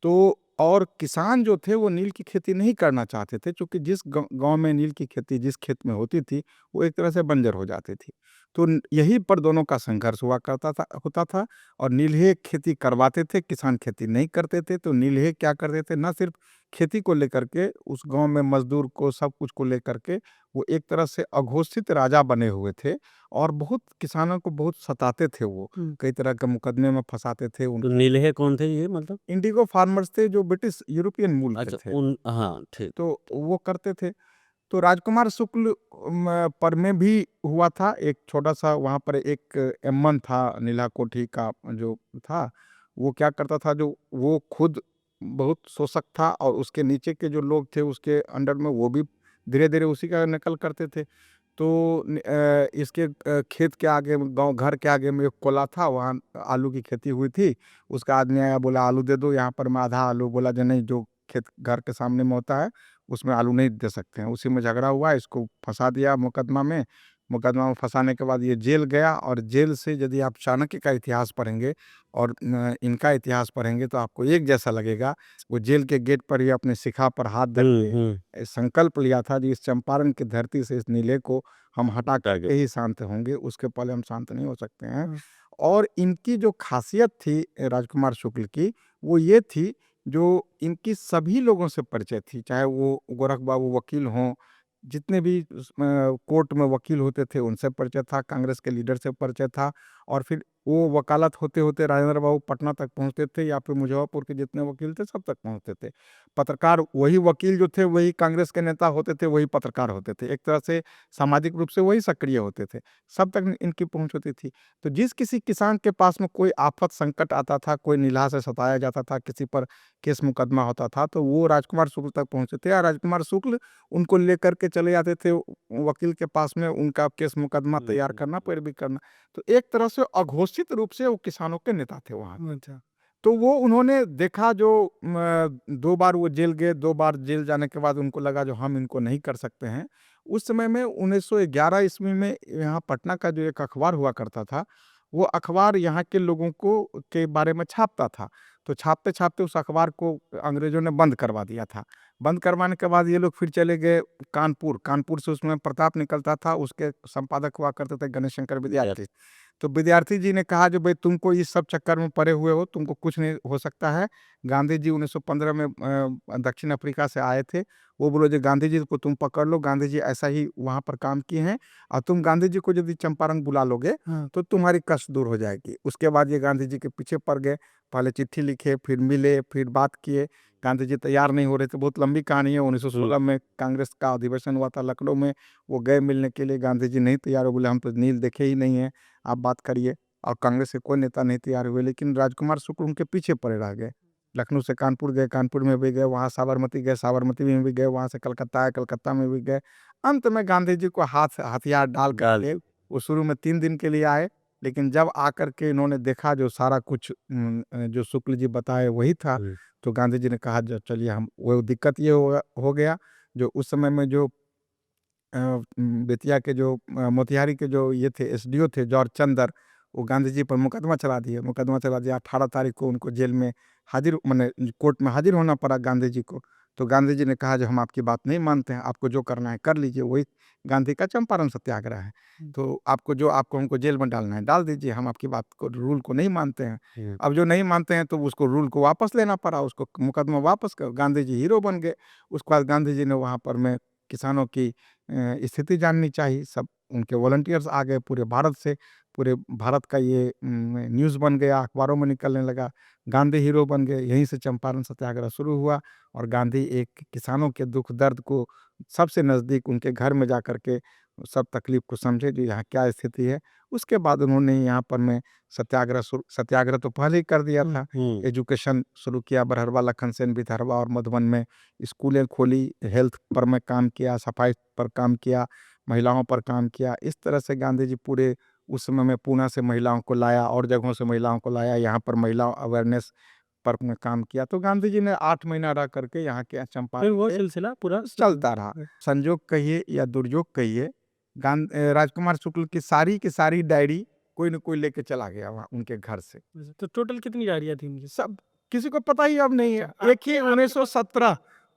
तो और किसान जो थे वो नील की खेती नहीं करना चाहते थे, क्योंकि जिस गाँव में नील की खेती जिस खेत में होती थी, वो एक तरह से बंजर हो जाती थी। तो यहीं पर दोनों का संघर्ष हुआ करता था होता था। और नील्हे खेती करवाते थे, किसान खेती नहीं करते थे। तो नील्हे क्या करते थे, न सिर्फ खेती को लेकर के, उस गांव में मजदूर को, सब कुछ को लेकर के वो एक तरह से अघोषित राजा बने हुए थे, और बहुत किसानों को बहुत सताते थे वो, हुँ। कई तरह के मुकदमे में फंसाते थे। तो नीलहे कौन थे ये, मतलब? इंडिगो फार्मर्स थे जो ब्रिटिश यूरोपियन मूल के अच्छा, थे, उन हाँ, ठीक। तो वो करते थे। तो राजकुमार शुक्ल पर में भी हुआ था एक छोटा-सा, वहाँ पर एक एमन था, नीला कोठी का जो था, वो क्या करता था, जो वो खुद बहुत शोषक था, और उसके नीचे के जो लोग थे उसके अंडर में वो भी धीरे-धीरे उसी का नकल करते थे। तो इसके खेत के आगे, गाँव घर के आगे में एक कोला था, वहाँ आलू की खेती हुई थी। उसका आदमी आया, बोला आलू दे दो, यहाँ पर मैं आधा आलू, बोला जो नहीं, जो खेत घर के सामने में होता है, उसमें आलू नहीं दे सकते हैं। उसी में झगड़ा हुआ, इसको फंसा दिया मुकदमा में फंसाने के बाद ये जेल गया, और जेल से यदि आप चाणक्य का इतिहास पढ़ेंगे और इनका इतिहास पढ़ेंगे तो आपको एक जैसा लगेगा। वो जेल के गेट पर ही अपने शिखा पर हाथ धर के संकल्प लिया था कि इस चंपारण की धरती से इस नीले को हम हटा करके ही शांत होंगे, उसके पहले हम शांत नहीं हो सकते हैं। और इनकी जो खासियत थी राजकुमार शुक्ल की, वो ये थी, जो इनकी सभी लोगों से परिचय थी, चाहे वो गोरख बाबू वकील हों, जितने भी कोर्ट में वकील होते थे उनसे परिचय था, कांग्रेस के लीडर से परिचय था, और फिर वो वकालत होते होते राजेंद्र बाबू पटना तक पहुंचते थे, या फिर मुजफ्फरपुर के जितने वकील थे सब तक पहुंचते थे। पत्रकार, वही वकील जो थे वही कांग्रेस के नेता होते थे, वही पत्रकार होते थे, एक तरह से सामाजिक रूप से वही सक्रिय होते थे, सब तक इनकी पहुंच होती थी। तो जिस किसी किसान के पास में कोई आफत संकट आता था, कोई नीलाह से सताया जाता था, किसी पर केस मुकदमा होता था, तो वो राजकुमार शुक्ल तक पहुंचते थे, और राजकुमार शुक्ल उनको लेकर के चले जाते थे वकील के पास में, उनका केस मुकदमा तैयार करना, पैरवी करना। तो एक तरह से अघोषित रूप से वो किसानों के नेता थे वहाँ। अच्छा। तो वो उन्होंने देखा, जो 2 बार वो जेल गए, 2 बार जेल जाने के बाद उनको लगा जो हम इनको नहीं कर सकते हैं। उस समय में 1911 ईस्वी में यहाँ पटना का जो एक अखबार हुआ करता था, वो अखबार यहाँ के लोगों को के बारे में छापता था। तो छापते-छापते उस अखबार को अंग्रेज़ों ने बंद करवा दिया था। बंद करवाने के बाद ये लोग फिर चले गए कानपुर। कानपुर से उसमें प्रताप निकलता था, उसके संपादक हुआ करते थे गणेश शंकर विद्यार्थी। तो विद्यार्थी जी ने कहा, जो भाई तुमको इस सब चक्कर में पड़े हुए हो, तुमको कुछ नहीं हो सकता है। गांधी जी 1915 में दक्षिण अफ्रीका से आए थे। वो बोले जो गांधी जी को तुम पकड़ लो, गांधी जी ऐसा ही वहाँ पर काम किए हैं, और तुम गांधी जी को यदि चंपारण बुला लोगे तो तुम्हारी कष्ट दूर हो जाएगी। उसके बाद ये गांधी जी के पीछे पड़ गए, पहले चिट्ठी लिखे, फिर मिले, फिर बात किए। गांधी जी तैयार नहीं हो रहे थे, बहुत लंबी कहानी है। 1916 में कांग्रेस का अधिवेशन हुआ था लखनऊ में, वो गए मिलने के लिए, गांधी जी नहीं तैयार हो, बोले हम तो नील देखे ही नहीं है, आप बात करिए। और कांग्रेस के कोई नेता नहीं तैयार हुए, लेकिन राजकुमार शुक्ल उनके पीछे पड़े रह गए। लखनऊ से कानपुर गए, कानपुर में भी गए, वहाँ साबरमती गए, साबरमती में भी गए, वहाँ से कलकत्ता आए, कलकत्ता में भी गए। अंत में गांधी जी को हथियार डाल करके वो शुरू में 3 दिन के लिए आए, लेकिन जब आकर के इन्होंने देखा जो सारा कुछ जो शुक्ल जी बताए वही था, तो गांधी जी ने कहा जो चलिए हम, वो दिक्कत ये हो गया, जो उस समय में जो बेतिया के जो मोतिहारी के जो ये थे एसडीओ थे जॉर्ज चंदर, वो गांधी जी पर मुकदमा चला दिया। 18 तारीख को उनको जेल में हाजिर, माने कोर्ट में हाजिर होना पड़ा गांधी जी को। तो गांधी जी ने कहा जो हम आपकी बात नहीं मानते हैं, आपको जो करना है कर लीजिए, वही गांधी का चंपारण सत्याग्रह है। तो आपको हमको जेल में डालना है डाल दीजिए, हम आपकी बात को, रूल को नहीं मानते हैं। अब जो नहीं मानते हैं तो उसको रूल को वापस लेना पड़ा, उसको मुकदमा वापस कर, गांधी जी हीरो बन गए। उसके बाद गांधी जी ने वहाँ पर में किसानों की स्थिति जाननी चाहिए, सब उनके वॉलंटियर्स आ गए पूरे भारत से, पूरे भारत का ये न्यूज़ बन गया, अखबारों में निकलने लगा, गांधी हीरो बन गए। यहीं से चंपारण सत्याग्रह शुरू हुआ, और गांधी एक किसानों के दुख दर्द को सबसे नज़दीक उनके घर में जा कर के सब तकलीफ को समझे, जो यहाँ क्या स्थिति है। उसके बाद उन्होंने यहाँ पर में सत्याग्रह तो पहले ही कर दिया था, एजुकेशन शुरू किया, बरहरवा लखन सेन भितरवा और मधुबन में स्कूलें खोली, हेल्थ पर में काम किया, सफाई पर काम किया, महिलाओं पर काम किया। इस तरह से गांधी जी पूरे उस समय में पूना से महिलाओं को लाया, और जगहों से महिलाओं को लाया, यहाँ पर महिला अवेयरनेस पर में काम किया। तो गांधी जी ने 8 महीना रह करके यहाँ के फिर चंपारण वो पे सिलसिला पूरा चलता रहा। संजोग कहिए या दुर्योग कहिए, राजकुमार शुक्ल की सारी डायरी कोई न कोई लेके चला गया वहाँ उनके घर से। तो टोटल कितनी डायरियाँ थी उनकी? सब किसी को पता ही अब नहीं है। अच्छा, एक ही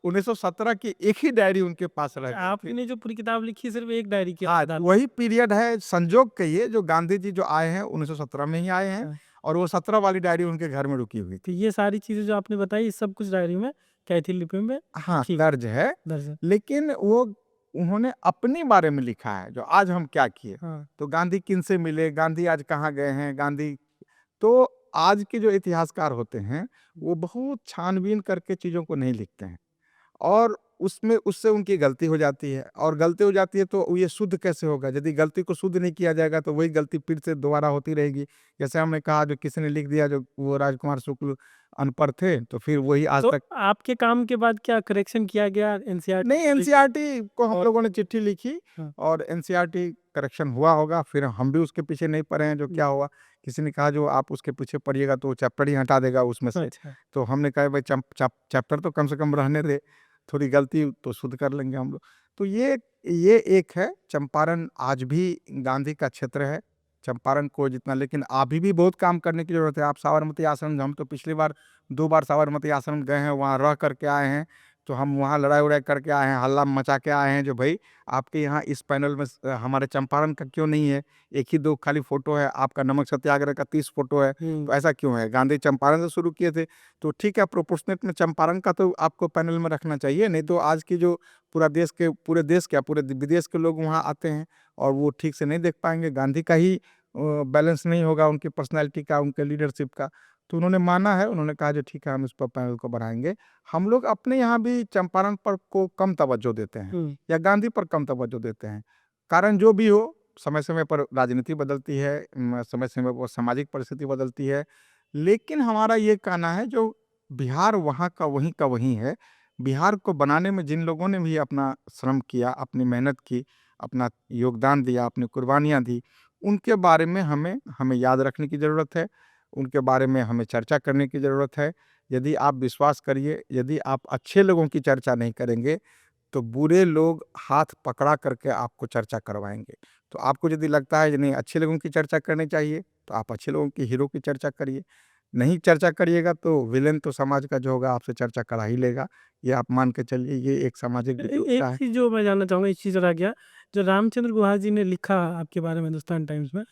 1917 की एक ही डायरी उनके पास रह गई थी। आपने जो पूरी किताब लिखी सिर्फ एक डायरी के हाँ, आधार पर। वही पीरियड है, संजोग कहिए, जो गांधी जी जो आए हैं 1917 में ही आए हैं, हाँ। और वो 17 वाली डायरी उनके घर में रुकी हुई थी। तो ये सारी चीज़ें जो आपने बताई, ये सब कुछ डायरी में कैथी लिपि में हाँ, ठीक दर्ज है, दर्ज है। लेकिन वो उन्होंने अपने बारे में लिखा है, जो आज हम क्या किए। हाँ। तो गांधी किनसे मिले, गांधी आज कहाँ गए हैं, गांधी, तो आज के जो इतिहासकार होते हैं, वो बहुत छानबीन करके चीज़ों को नहीं लिखते हैं, और उसमें उससे उनकी गलती हो जाती है, और गलती हो जाती है तो ये शुद्ध कैसे होगा? यदि गलती को शुद्ध नहीं किया जाएगा तो वही गलती फिर से दोबारा होती रहेगी। जैसे हमने कहा, जो किसी ने लिख दिया, जो वो राजकुमार शुक्ल अनपढ़ थे, तो फिर वही आज तो तक आपके काम के बाद क्या करेक्शन किया गया एनसीईआरटी नहीं, एनसीईआरटी को हम और लोगों ने चिट्ठी लिखी हाँ। और एनसीईआरटी करेक्शन हुआ होगा। फिर हम भी उसके पीछे नहीं पड़े हैं, जो क्या हुआ, किसी ने कहा जो आप उसके पीछे पड़िएगा तो वो चैप्टर ही हटा देगा उसमें से। अच्छा। तो हमने कहा भाई चैप्टर तो कम से कम रहने दे, थोड़ी गलती तो शुद्ध कर लेंगे हम लोग। तो ये एक है, चंपारण आज भी गांधी का क्षेत्र है। चंपारण को जितना, लेकिन अभी भी बहुत काम करने की ज़रूरत है। आप साबरमती आश्रम, हम तो पिछली बार 2 बार साबरमती आश्रम गए हैं, वहाँ रह करके आए हैं। तो हम वहाँ लड़ाई-वड़ाई करके आए हैं, हल्ला मचा के आए हैं, जो भई आपके यहाँ इस पैनल में हमारे चंपारण का क्यों नहीं है? 1 ही 2 खाली फ़ोटो है, आपका नमक सत्याग्रह का 30 फ़ोटो है, तो ऐसा क्यों है? गांधी चंपारण से शुरू किए थे, तो ठीक है, प्रोपोर्शनेट में चंपारण का तो आपको पैनल में रखना चाहिए। नहीं तो आज की जो पूरे देश क्या, पूरे विदेश के लोग वहाँ आते हैं और वो ठीक से नहीं देख पाएँगे। गांधी का ही बैलेंस नहीं होगा, उनकी पर्सनैलिटी का, उनके लीडरशिप का। तो उन्होंने माना है, उन्होंने कहा जो ठीक है, हम इस पर पैनल को बढ़ाएँगे। हम लोग अपने यहाँ भी चंपारण पर को कम तवज्जो देते हैं या गांधी पर कम तवज्जो देते हैं। कारण जो भी हो, समय-समय पर राजनीति बदलती है, समय-समय पर सामाजिक परिस्थिति बदलती है। लेकिन हमारा ये कहना है, जो बिहार वहाँ का वहीं है। बिहार को बनाने में जिन लोगों ने भी अपना श्रम किया, अपनी मेहनत की, अपना योगदान दिया, अपनी कुर्बानियाँ दी, उनके बारे में हमें हमें याद रखने की ज़रूरत है। उनके बारे में हमें चर्चा करने की ज़रूरत है। यदि आप विश्वास करिए, यदि आप अच्छे लोगों की चर्चा नहीं करेंगे, तो बुरे लोग हाथ पकड़ा करके आपको चर्चा करवाएँगे। तो आपको यदि लगता है कि नहीं, अच्छे लोगों की चर्चा करनी चाहिए, तो आप अच्छे लोगों की, हीरो की चर्चा करिए। नहीं चर्चा करिएगा तो विलेन तो समाज का जो होगा आपसे चर्चा करा ही लेगा। ये आप मान के चलिए, ये एक सामाजिक एक विद्वता है। चीज़ जो मैं जानना चाहूँगा, एक चीज़ रह गया, जो रामचंद्र गुहा जी ने लिखा आपके बारे में हिंदुस्तान टाइम्स में,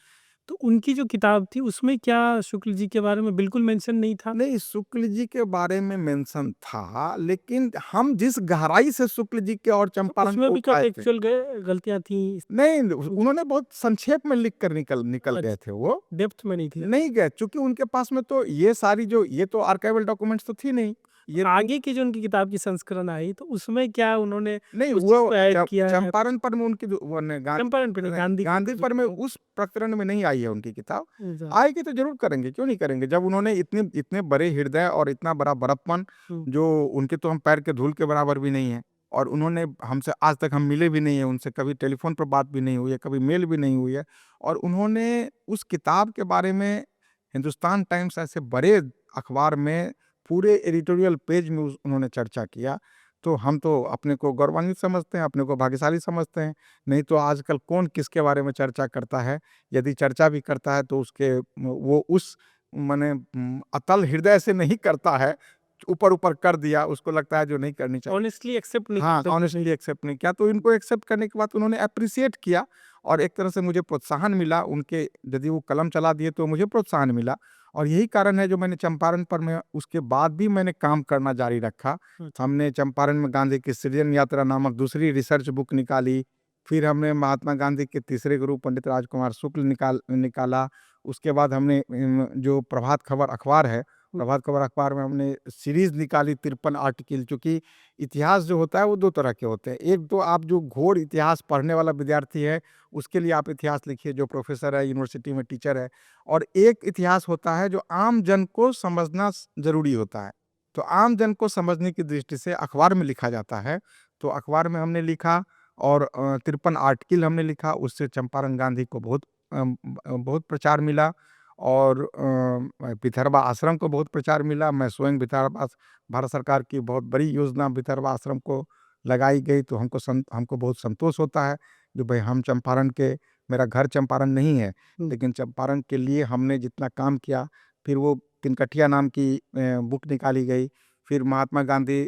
तो उनकी जो किताब थी उसमें क्या शुक्ल जी के बारे में बिल्कुल मेंशन नहीं था? नहीं, शुक्ल जी के बारे में मेंशन था, लेकिन हम जिस गहराई से शुक्ल जी के और तो चंपारण उसमें को भी क्या उठाए थे, टेक्सचुअल गलतियाँ थी? नहीं, उन्होंने बहुत संक्षेप में लिख कर निकल गए थे वो। डेप्थ में नहीं थी? नहीं गए, चूँकि उनके पास में तो ये तो आर्काइवल डॉक्यूमेंट्स तो थी नहीं। ये आगे की जो उनकी किताब की संस्करण आई तो उसमें क्या उन्होंने नहीं, उस चीज़ वो को ऐड किया है? चंपारण पर में उनकी वो ने चंपारण पे नहीं, गांधी गांधी पर में उस प्रकरण में नहीं आई है उनकी किताब। अच्छा। आएगी तो ज़रूर करेंगे, क्यों नहीं करेंगे? जब उन्होंने इतने इतने बड़े हृदय और इतना बड़ा बड़प्पन, जो उनके तो हम पैर के धूल के बराबर भी नहीं है, और उन्होंने हमसे आज तक हम मिले भी नहीं है, उनसे कभी टेलीफ़ोन पर बात भी नहीं हुई है, कभी मेल भी नहीं हुई है, और उन्होंने उस किताब के बारे में हिंदुस्तान टाइम्स ऐसे बड़े अखबार में पूरे एडिटोरियल पेज में उन्होंने चर्चा किया। तो हम तो अपने को गौरवान्वित समझते हैं, अपने को भाग्यशाली समझते हैं। नहीं तो आजकल कौन किसके बारे में चर्चा करता है? यदि चर्चा भी करता है तो उसके वो उस माने अतल हृदय से नहीं करता है, ऊपर-ऊपर कर दिया, उसको लगता है जो नहीं करनी चाहिए। ऑनेस्टली एक्सेप्ट नहीं हाँ, करते। ऑनेस्टली एक्सेप्ट नहीं किया, तो इनको एक्सेप्ट करने के बाद उन्होंने एप्रिशिएट किया, और एक तरह से मुझे प्रोत्साहन मिला। उनके यदि वो कलम चला दिए तो मुझे प्रोत्साहन मिला, और यही कारण है जो मैंने चंपारण पर मैं उसके बाद भी मैंने काम करना जारी रखा। अच्छा। हमने चंपारण में गांधी की सृजन यात्रा नामक दूसरी रिसर्च बुक निकाली। फिर हमने महात्मा गांधी के तीसरे गुरु पंडित राजकुमार शुक्ल निकाला। उसके बाद हमने जो प्रभात खबर अखबार है, प्रभात खबर अखबार में हमने सीरीज़ निकाली 53 आर्टिकल। चूँकि इतिहास जो होता है वो 2 तरह के होते हैं। एक तो आप जो घोर इतिहास पढ़ने वाला विद्यार्थी है, उसके लिए आप इतिहास लिखिए, जो प्रोफ़ेसर है, यूनिवर्सिटी में टीचर है। और एक इतिहास होता है जो आम जन को समझना ज़रूरी होता है। तो आम जन को समझने की दृष्टि से अखबार में लिखा जाता है। तो अखबार में हमने लिखा, और 53 आर्टिकल हमने लिखा, उससे चंपारण गांधी को बहुत प्रचार मिला, और भितरवा आश्रम को बहुत प्रचार मिला। मैं स्वयं भितरवा, भारत सरकार की बहुत बड़ी योजना भितरवा आश्रम को लगाई गई, तो हमको बहुत संतोष होता है, जो भाई हम चंपारण के, मेरा घर चंपारण नहीं है, लेकिन चंपारण के लिए हमने जितना काम किया। फिर वो तिनकठिया नाम की बुक निकाली गई। फिर महात्मा गांधी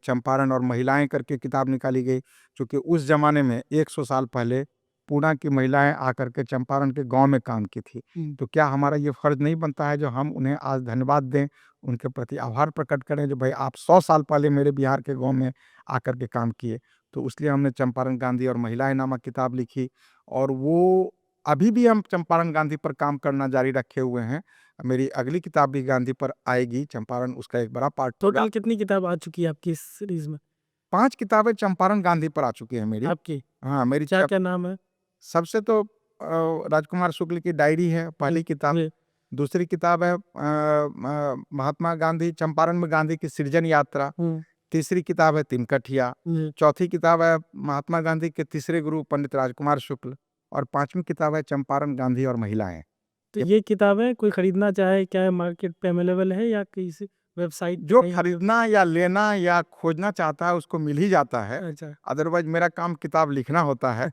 चंपारण और महिलाएं करके किताब निकाली गई, क्योंकि उस ज़माने में 100 साल पहले पूना की महिलाएं आकर के चंपारण के गांव में काम की थी। तो क्या हमारा ये फ़र्ज़ नहीं बनता है जो हम उन्हें आज धन्यवाद दें, उनके प्रति आभार प्रकट करें, जो भाई आप 100 साल पहले मेरे बिहार के गाँव में आकर के काम किए। तो इसलिए हमने चंपारण गांधी और महिलाएं नामक किताब लिखी, और वो अभी भी हम चंपारण गांधी पर काम करना जारी रखे हुए हैं। मेरी अगली किताब भी गांधी पर आएगी, चंपारण उसका एक बड़ा पार्ट होगा। टोटल कितनी किताब आ चुकी है आपकी इस सीरीज़ में? 5 किताबें चंपारण गांधी पर आ चुकी हैं मेरी। आपकी? हाँ, मेरी क्या-क्या नाम है? सबसे तो राजकुमार शुक्ल की डायरी है, पहली किताब। जी। दूसरी किताब है महात्मा गांधी चंपारण में गांधी की सृजन यात्रा। तीसरी किताब है तिनकठिया। चौथी किताब है महात्मा गांधी के तीसरे गुरु पंडित राजकुमार शुक्ल। और पांचवी किताब है चंपारण गांधी और महिलाएं। तो ये किताबें कोई खरीदना चाहे क्या मार्केट पे अवेलेबल है या किसी वेबसाइट जो कहीं? खरीदना या लेना या खोजना चाहता है उसको मिल ही जाता है। अच्छा। अदरवाइज मेरा काम किताब लिखना होता है,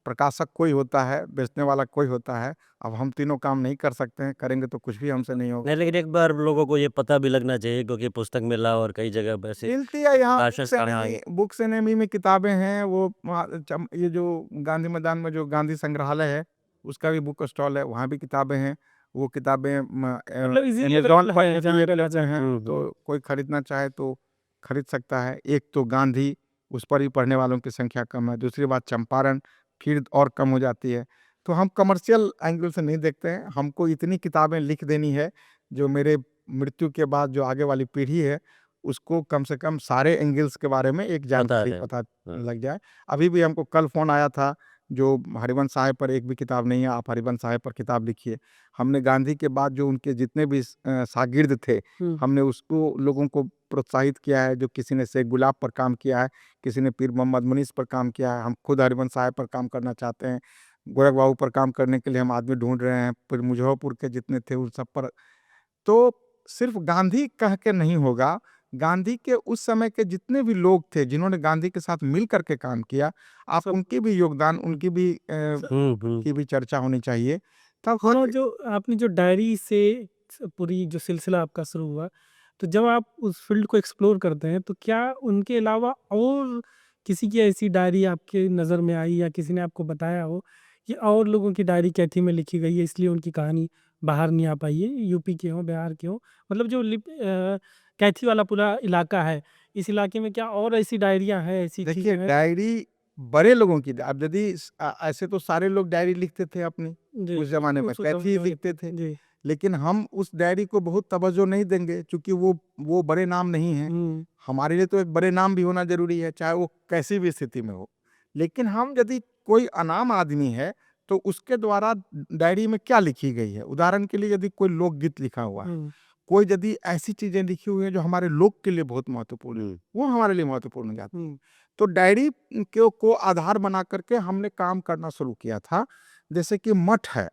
प्रकाशक कोई होता है, बेचने वाला कोई होता है। अब हम तीनों काम नहीं कर सकते हैं, करेंगे तो कुछ भी हमसे नहीं होगा। नहीं, लेकिन एक बार लोगों को ये पता भी लगना चाहिए क्योंकि पुस्तक मेला और कई जगह वैसे मिलती है यहाँ प्रकाशक बुक्स एनेमी में किताबें हैं। वो ये जो गांधी मैदान में जो गांधी संग्रहालय है उसका भी बुक स्टॉल है, वहाँ भी किताबें हैं। वो किताबें मतलब easily Amazon available पर है जहाँ available हैं, तो कोई खरीदना चाहे तो खरीद सकता है। एक तो गांधी, उस पर ही पढ़ने वालों की संख्या कम है। दूसरी बात चंपारण, फिर और कम हो जाती है। तो हम कमर्शियल एंगल से नहीं देखते हैं। हमको इतनी किताबें लिख देनी है जो मेरे मृत्यु के बाद जो आगे वाली पीढ़ी है उसको कम से कम सारे एंगल्स के बारे में एक जानकारी रहे। पता लग जाए। अभी भी हमको कल फोन आया था, जो हरिवंश साहब पर एक भी किताब नहीं है, आप हरिवंश साहब पर किताब लिखिए। हमने गांधी के बाद जो उनके जितने भी शागिर्द थे, हमने उसको लोगों को प्रोत्साहित किया है। जो किसी ने शेख गुलाब पर काम किया है, किसी ने पीर मोहम्मद मुनीस पर काम किया है। हम खुद हरिवंश साहब पर काम करना चाहते हैं। गोरख बाबू पर काम करने के लिए हम आदमी ढूंढ रहे हैं। फिर मुजफ्फरपुर के जितने थे उन सब पर। तो सिर्फ गांधी कह के नहीं होगा, गांधी के उस समय के जितने भी लोग थे जिन्होंने गांधी के साथ मिल करके काम किया, आप उनके भी योगदान, उनकी भी की भी चर्चा होनी चाहिए। तब हाँ, जो आपने जो डायरी से पूरी जो सिलसिला आपका शुरू हुआ, तो जब आप उस फील्ड को एक्सप्लोर करते हैं तो क्या उनके अलावा और किसी की ऐसी डायरी आपके नज़र में आई या किसी ने आपको बताया हो कि और लोगों की डायरी कैथी में लिखी गई है इसलिए उनकी कहानी बाहर नहीं आ पाई है, यूपी के हों बिहार के हों, मतलब जो कैथी वाला पूरा इलाका है, इस इलाके में क्या और ऐसी डायरियाँ हैं, ऐसी देखिए चीज़ें हैं? डायरी बड़े लोगों की, अब यदि ऐसे तो सारे लोग डायरी लिखते थे अपनी जी, उस जमाने में, उस कैथी जमाने में लिखते थे। जी। लेकिन हम उस डायरी को बहुत तवज्जो नहीं देंगे क्योंकि वो बड़े नाम नहीं हैं। हमारे लिए तो एक बड़े नाम भी होना जरूरी है, चाहे वो कैसी भी स्थिति में हो। लेकिन हम यदि कोई अनाम आदमी है तो उसके द्वारा डायरी में क्या लिखी गई है, उदाहरण के लिए यदि कोई लोकगीत लिखा हुआ है, कोई यदि ऐसी चीजें लिखी हुई हैं जो हमारे लोक के लिए बहुत महत्वपूर्ण है, वो हमारे लिए महत्वपूर्ण हो जाती है। तो डायरी को आधार बना करके हमने काम करना शुरू किया था। जैसे कि मठ है,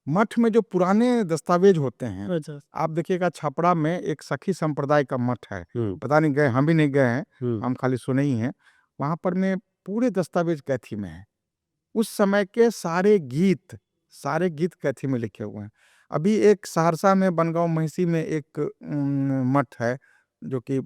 मठ में जो पुराने दस्तावेज होते हैं, अच्छा। आप देखिएगा छपरा में एक सखी संप्रदाय का मठ है, पता नहीं गए, हम भी नहीं गए हैं, हम खाली सुने ही हैं। वहां पर में पूरे दस्तावेज कैथी में है। उस समय के सारे गीत कैथी में लिखे हुए हैं। अभी एक सहरसा में बनगांव महिसी में एक मठ है जो कि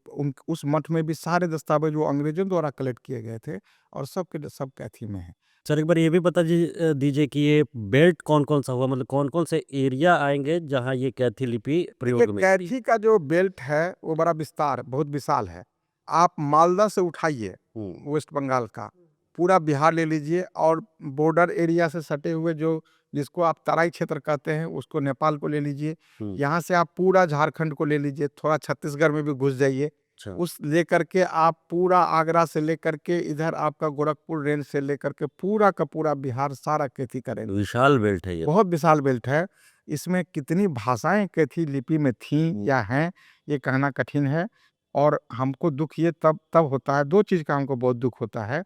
उस मठ में भी सारे दस्तावेज वो अंग्रेजों द्वारा कलेक्ट किए गए थे और सब के सब कैथी में है। सर एक बार ये भी बता दीजिए कि ये बेल्ट कौन कौन सा हुआ, मतलब कौन कौन से एरिया आएंगे जहाँ ये कैथी लिपि प्रयोग में? कैथी का जो बेल्ट है वो बड़ा बहुत विशाल है। आप मालदा से उठाइए, वेस्ट बंगाल का पूरा बिहार ले लीजिए, और बॉर्डर एरिया से सटे हुए जो जिसको आप तराई क्षेत्र कहते हैं उसको नेपाल को ले लीजिए, यहाँ से आप पूरा झारखंड को ले लीजिए, थोड़ा छत्तीसगढ़ में भी घुस जाइए, उस लेकर के आप पूरा आगरा से लेकर के इधर आपका गोरखपुर रेंज से लेकर के पूरा का पूरा बिहार सारा कैथी करेंगे। विशाल बेल्ट है ये, बहुत विशाल बेल्ट है। इसमें कितनी भाषाएं कैथी लिपि में थी या हैं ये कहना कठिन है। और हमको दुख ये तब होता है, दो चीज का हमको बहुत दुख होता है।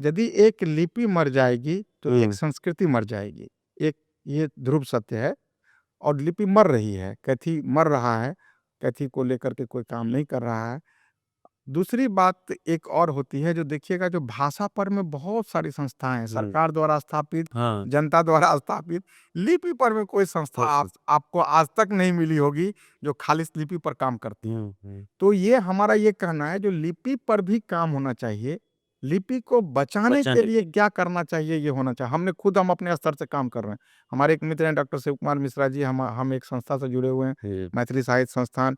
यदि एक लिपि मर जाएगी तो एक संस्कृति मर जाएगी, एक ये ध्रुव सत्य है। और लिपि मर रही है, कैथी मर रहा है, कैथी को लेकर के कोई काम नहीं कर रहा है। दूसरी बात एक और होती है, जो देखिएगा जो भाषा पर में बहुत सारी संस्थाएं हैं, सरकार द्वारा स्थापित, जनता द्वारा स्थापित। लिपि पर में कोई संस्था आपको आज तक नहीं मिली होगी जो खालिस लिपि पर काम करती है। तो ये हमारा ये कहना है जो लिपि पर भी काम होना चाहिए, लिपि को बचाने के लिए क्या करना चाहिए ये होना चाहिए। हम अपने स्तर से काम कर रहे हैं। हमारे एक मित्र हैं डॉक्टर शिव कुमार मिश्रा जी, हम एक संस्था से जुड़े हुए हैं, मैथिली साहित्य संस्थान।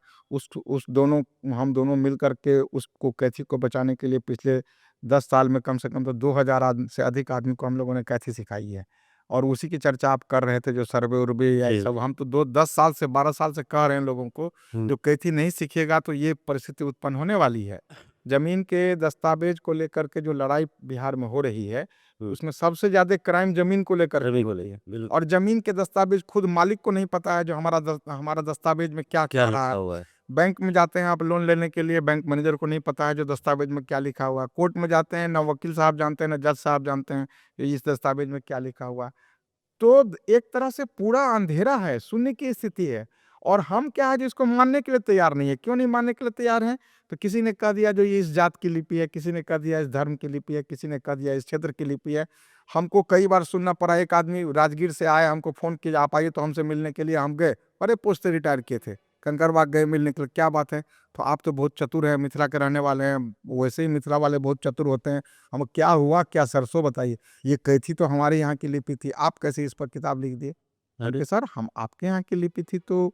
हम दोनों मिल करके उसको कैथी को बचाने के लिए पिछले 10 साल में कम से कम तो 2000 से अधिक आदमी को हम लोगों ने कैथी सिखाई है। और उसी की चर्चा आप कर रहे थे, जो सर्वे उर्वे या सब, हम तो 10 साल से 12 साल से कह रहे हैं लोगों को, जो कैथी नहीं सीखेगा तो ये परिस्थिति उत्पन्न होने वाली है। जमीन के दस्तावेज को लेकर के जो लड़ाई बिहार में हो रही है, हम्म। उसमें सबसे ज्यादा क्राइम जमीन को लेकर के रवि हो को रही है। बिल्कुल और जमीन के दस्तावेज खुद मालिक को नहीं पता है जो हमारा दस्तावेज में क्या क्या क्या रहा लिखा है। हुआ है। बैंक में जाते हैं आप लोन लेने के लिए, बैंक मैनेजर को नहीं पता है जो दस्तावेज में क्या लिखा हुआ है। कोर्ट में जाते हैं, ना वकील साहब जानते हैं, ना जज साहब जानते हैं कि इस दस्तावेज में क्या लिखा हुआ है। तो एक तरह से पूरा अंधेरा है, शून्य की स्थिति है। और हम क्या है जिसको मानने के लिए तैयार नहीं है। क्यों नहीं मानने के लिए तैयार हैं? तो किसी ने कह दिया जो ये इस जात की लिपि है, किसी ने कह दिया इस धर्म की लिपि है, किसी ने कह दिया इस क्षेत्र की लिपि है। हमको कई बार सुनना पड़ा, एक आदमी राजगीर से आया, हमको फ़ोन किया आप आइए तो हमसे मिलने के लिए। हम गए, बड़े पोस्ट से रिटायर किए थे, कंकड़बाग गए मिलने के लिए। क्या बात है? तो आप तो बहुत चतुर हैं, मिथिला के रहने वाले हैं। वैसे ही मिथिला वाले बहुत चतुर होते हैं। हम क्या हुआ, क्या सरसों बताइए। ये कैथी तो हमारे यहाँ की लिपि थी, आप कैसे इस पर किताब लिख दिए? हम अरे कहे सर हम आपके यहाँ की लिपि थी तो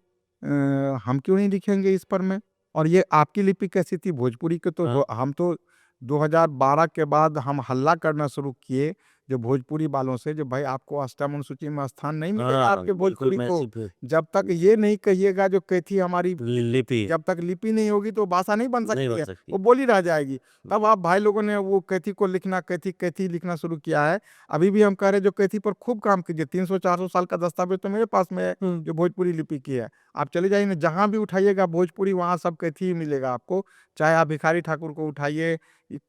हम क्यों नहीं लिखेंगे इस पर में? और ये आपकी लिपि कैसी थी? भोजपुरी के तो हाँ हम तो 2012 के बाद हम हल्ला करना शुरू किए जो भोजपुरी वालों से, जो भाई आपको अष्टम अनुसूची में स्थान नहीं मिलेगा हाँ आपके बिल्कुल भोजपुरी को। मैसिव जब तक ये नहीं कहिएगा जो कैथी हमारी, लिपि जब तक लिपि नहीं होगी तो भाषा नहीं बन नहीं सकती बन है, सकती। वो बोली रह जाएगी। तब आप भाई लोगों ने वो कैथी को लिखना, कैथी कैथी लिखना शुरू किया है। अभी भी हम कह रहे हैं जो कैथी पर खूब काम कीजिए। 300-400 साल का दस्तावेज तो मेरे पास में है हुँ। जो भोजपुरी लिपि की है। आप चले जाइए ना, जहाँ भी उठाइएगा भोजपुरी, वहाँ सब कैथी ही मिलेगा आपको। चाहे आप भिखारी ठाकुर को उठाइए,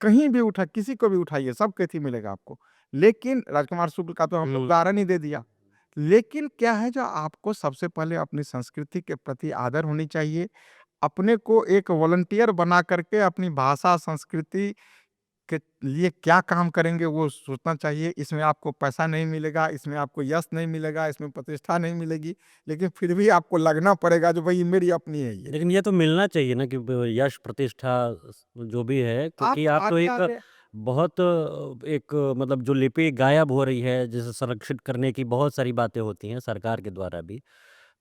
कहीं भी उठा, किसी को भी उठाइए, सब कैथी मिलेगा आपको। लेकिन राजकुमार शुक्ल का तो हमने हुँ। उदाहरण ही दे दिया। लेकिन क्या है, जो आपको सबसे पहले अपनी संस्कृति के प्रति आदर होनी चाहिए। अपने को एक वॉलंटियर बना करके अपनी भाषा, संस्कृति के लिए क्या काम करेंगे वो सोचना चाहिए। इसमें आपको पैसा नहीं मिलेगा, इसमें आपको यश नहीं मिलेगा, इसमें प्रतिष्ठा नहीं मिलेगी, लेकिन फिर भी आपको लगना पड़ेगा जो भाई ये मेरी अपनी है ये। लेकिन ये तो मिलना चाहिए ना कि यश प्रतिष्ठा जो भी है, आप क्योंकि आप तो एक आगे-आगे बहुत एक मतलब जो लिपि गायब हो रही है जिसे संरक्षित करने की बहुत सारी बातें होती हैं सरकार के द्वारा भी।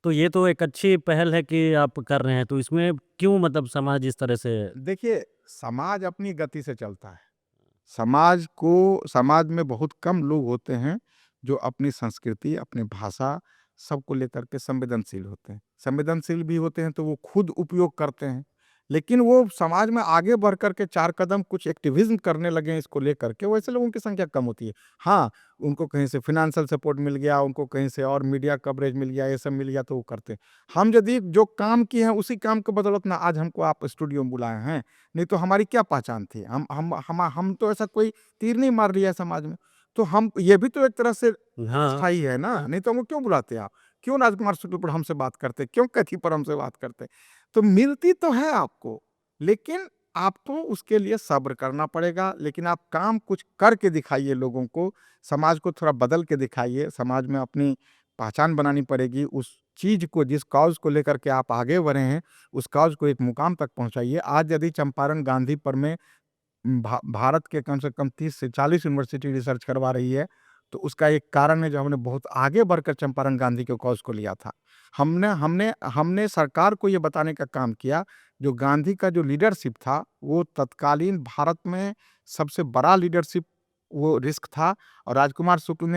तो ये तो एक अच्छी पहल है कि आप कर रहे हैं, तो इसमें क्यों मतलब समाज इस तरह से देखिए, समाज अपनी गति से चलता है। समाज में बहुत कम लोग होते हैं जो अपनी संस्कृति, अपनी भाषा सबको लेकर के संवेदनशील होते हैं। संवेदनशील भी होते हैं तो वो खुद उपयोग करते हैं। लेकिन वो समाज में आगे बढ़ कर के 4 कदम कुछ एक्टिविज़्म करने लगे हैं इसको लेकर के, वैसे लोगों की संख्या कम होती है। हाँ, उनको कहीं से फ़ाइनेंशियल सपोर्ट मिल गया, उनको कहीं से और मीडिया कवरेज मिल गया, ये सब मिल गया तो वो करते हैं। हम यदि जो काम किए हैं उसी काम की बदौलत ना आज हमको आप स्टूडियो में बुलाए हैं। नहीं तो हमारी क्या पहचान थी? हम तो ऐसा कोई तीर नहीं मार लिया है समाज में। तो हम ये भी तो एक तरह से हाँ, स्थायी है ना, नहीं तो हमको क्यों बुलाते आप? क्यों राजकुमार शुक्ल पर हमसे बात करते? क्यों कैथी पर हमसे बात करते? तो मिलती तो है आपको, लेकिन आपको उसके लिए सब्र करना पड़ेगा। लेकिन आप काम कुछ करके दिखाइए लोगों को, समाज को थोड़ा बदल के दिखाइए, समाज में अपनी पहचान बनानी पड़ेगी। उस चीज़ को, जिस कॉज़ को लेकर के आप आगे बढ़े हैं, उस कॉज़ को एक मुकाम तक पहुँचाइए। आज यदि चंपारण गांधी पर में भारत के कम से कम 30 से 40 यूनिवर्सिटी रिसर्च करवा रही है, तो उसका एक कारण है जो हमने बहुत आगे बढ़कर चंपारण गांधी के कॉज़ को लिया था। हमने हमने हमने सरकार को ये बताने का काम किया, जो गांधी का जो लीडरशिप था, वो तत्कालीन भारत में सबसे बड़ा लीडरशिप वो रिस्क था। और राजकुमार शुक्ल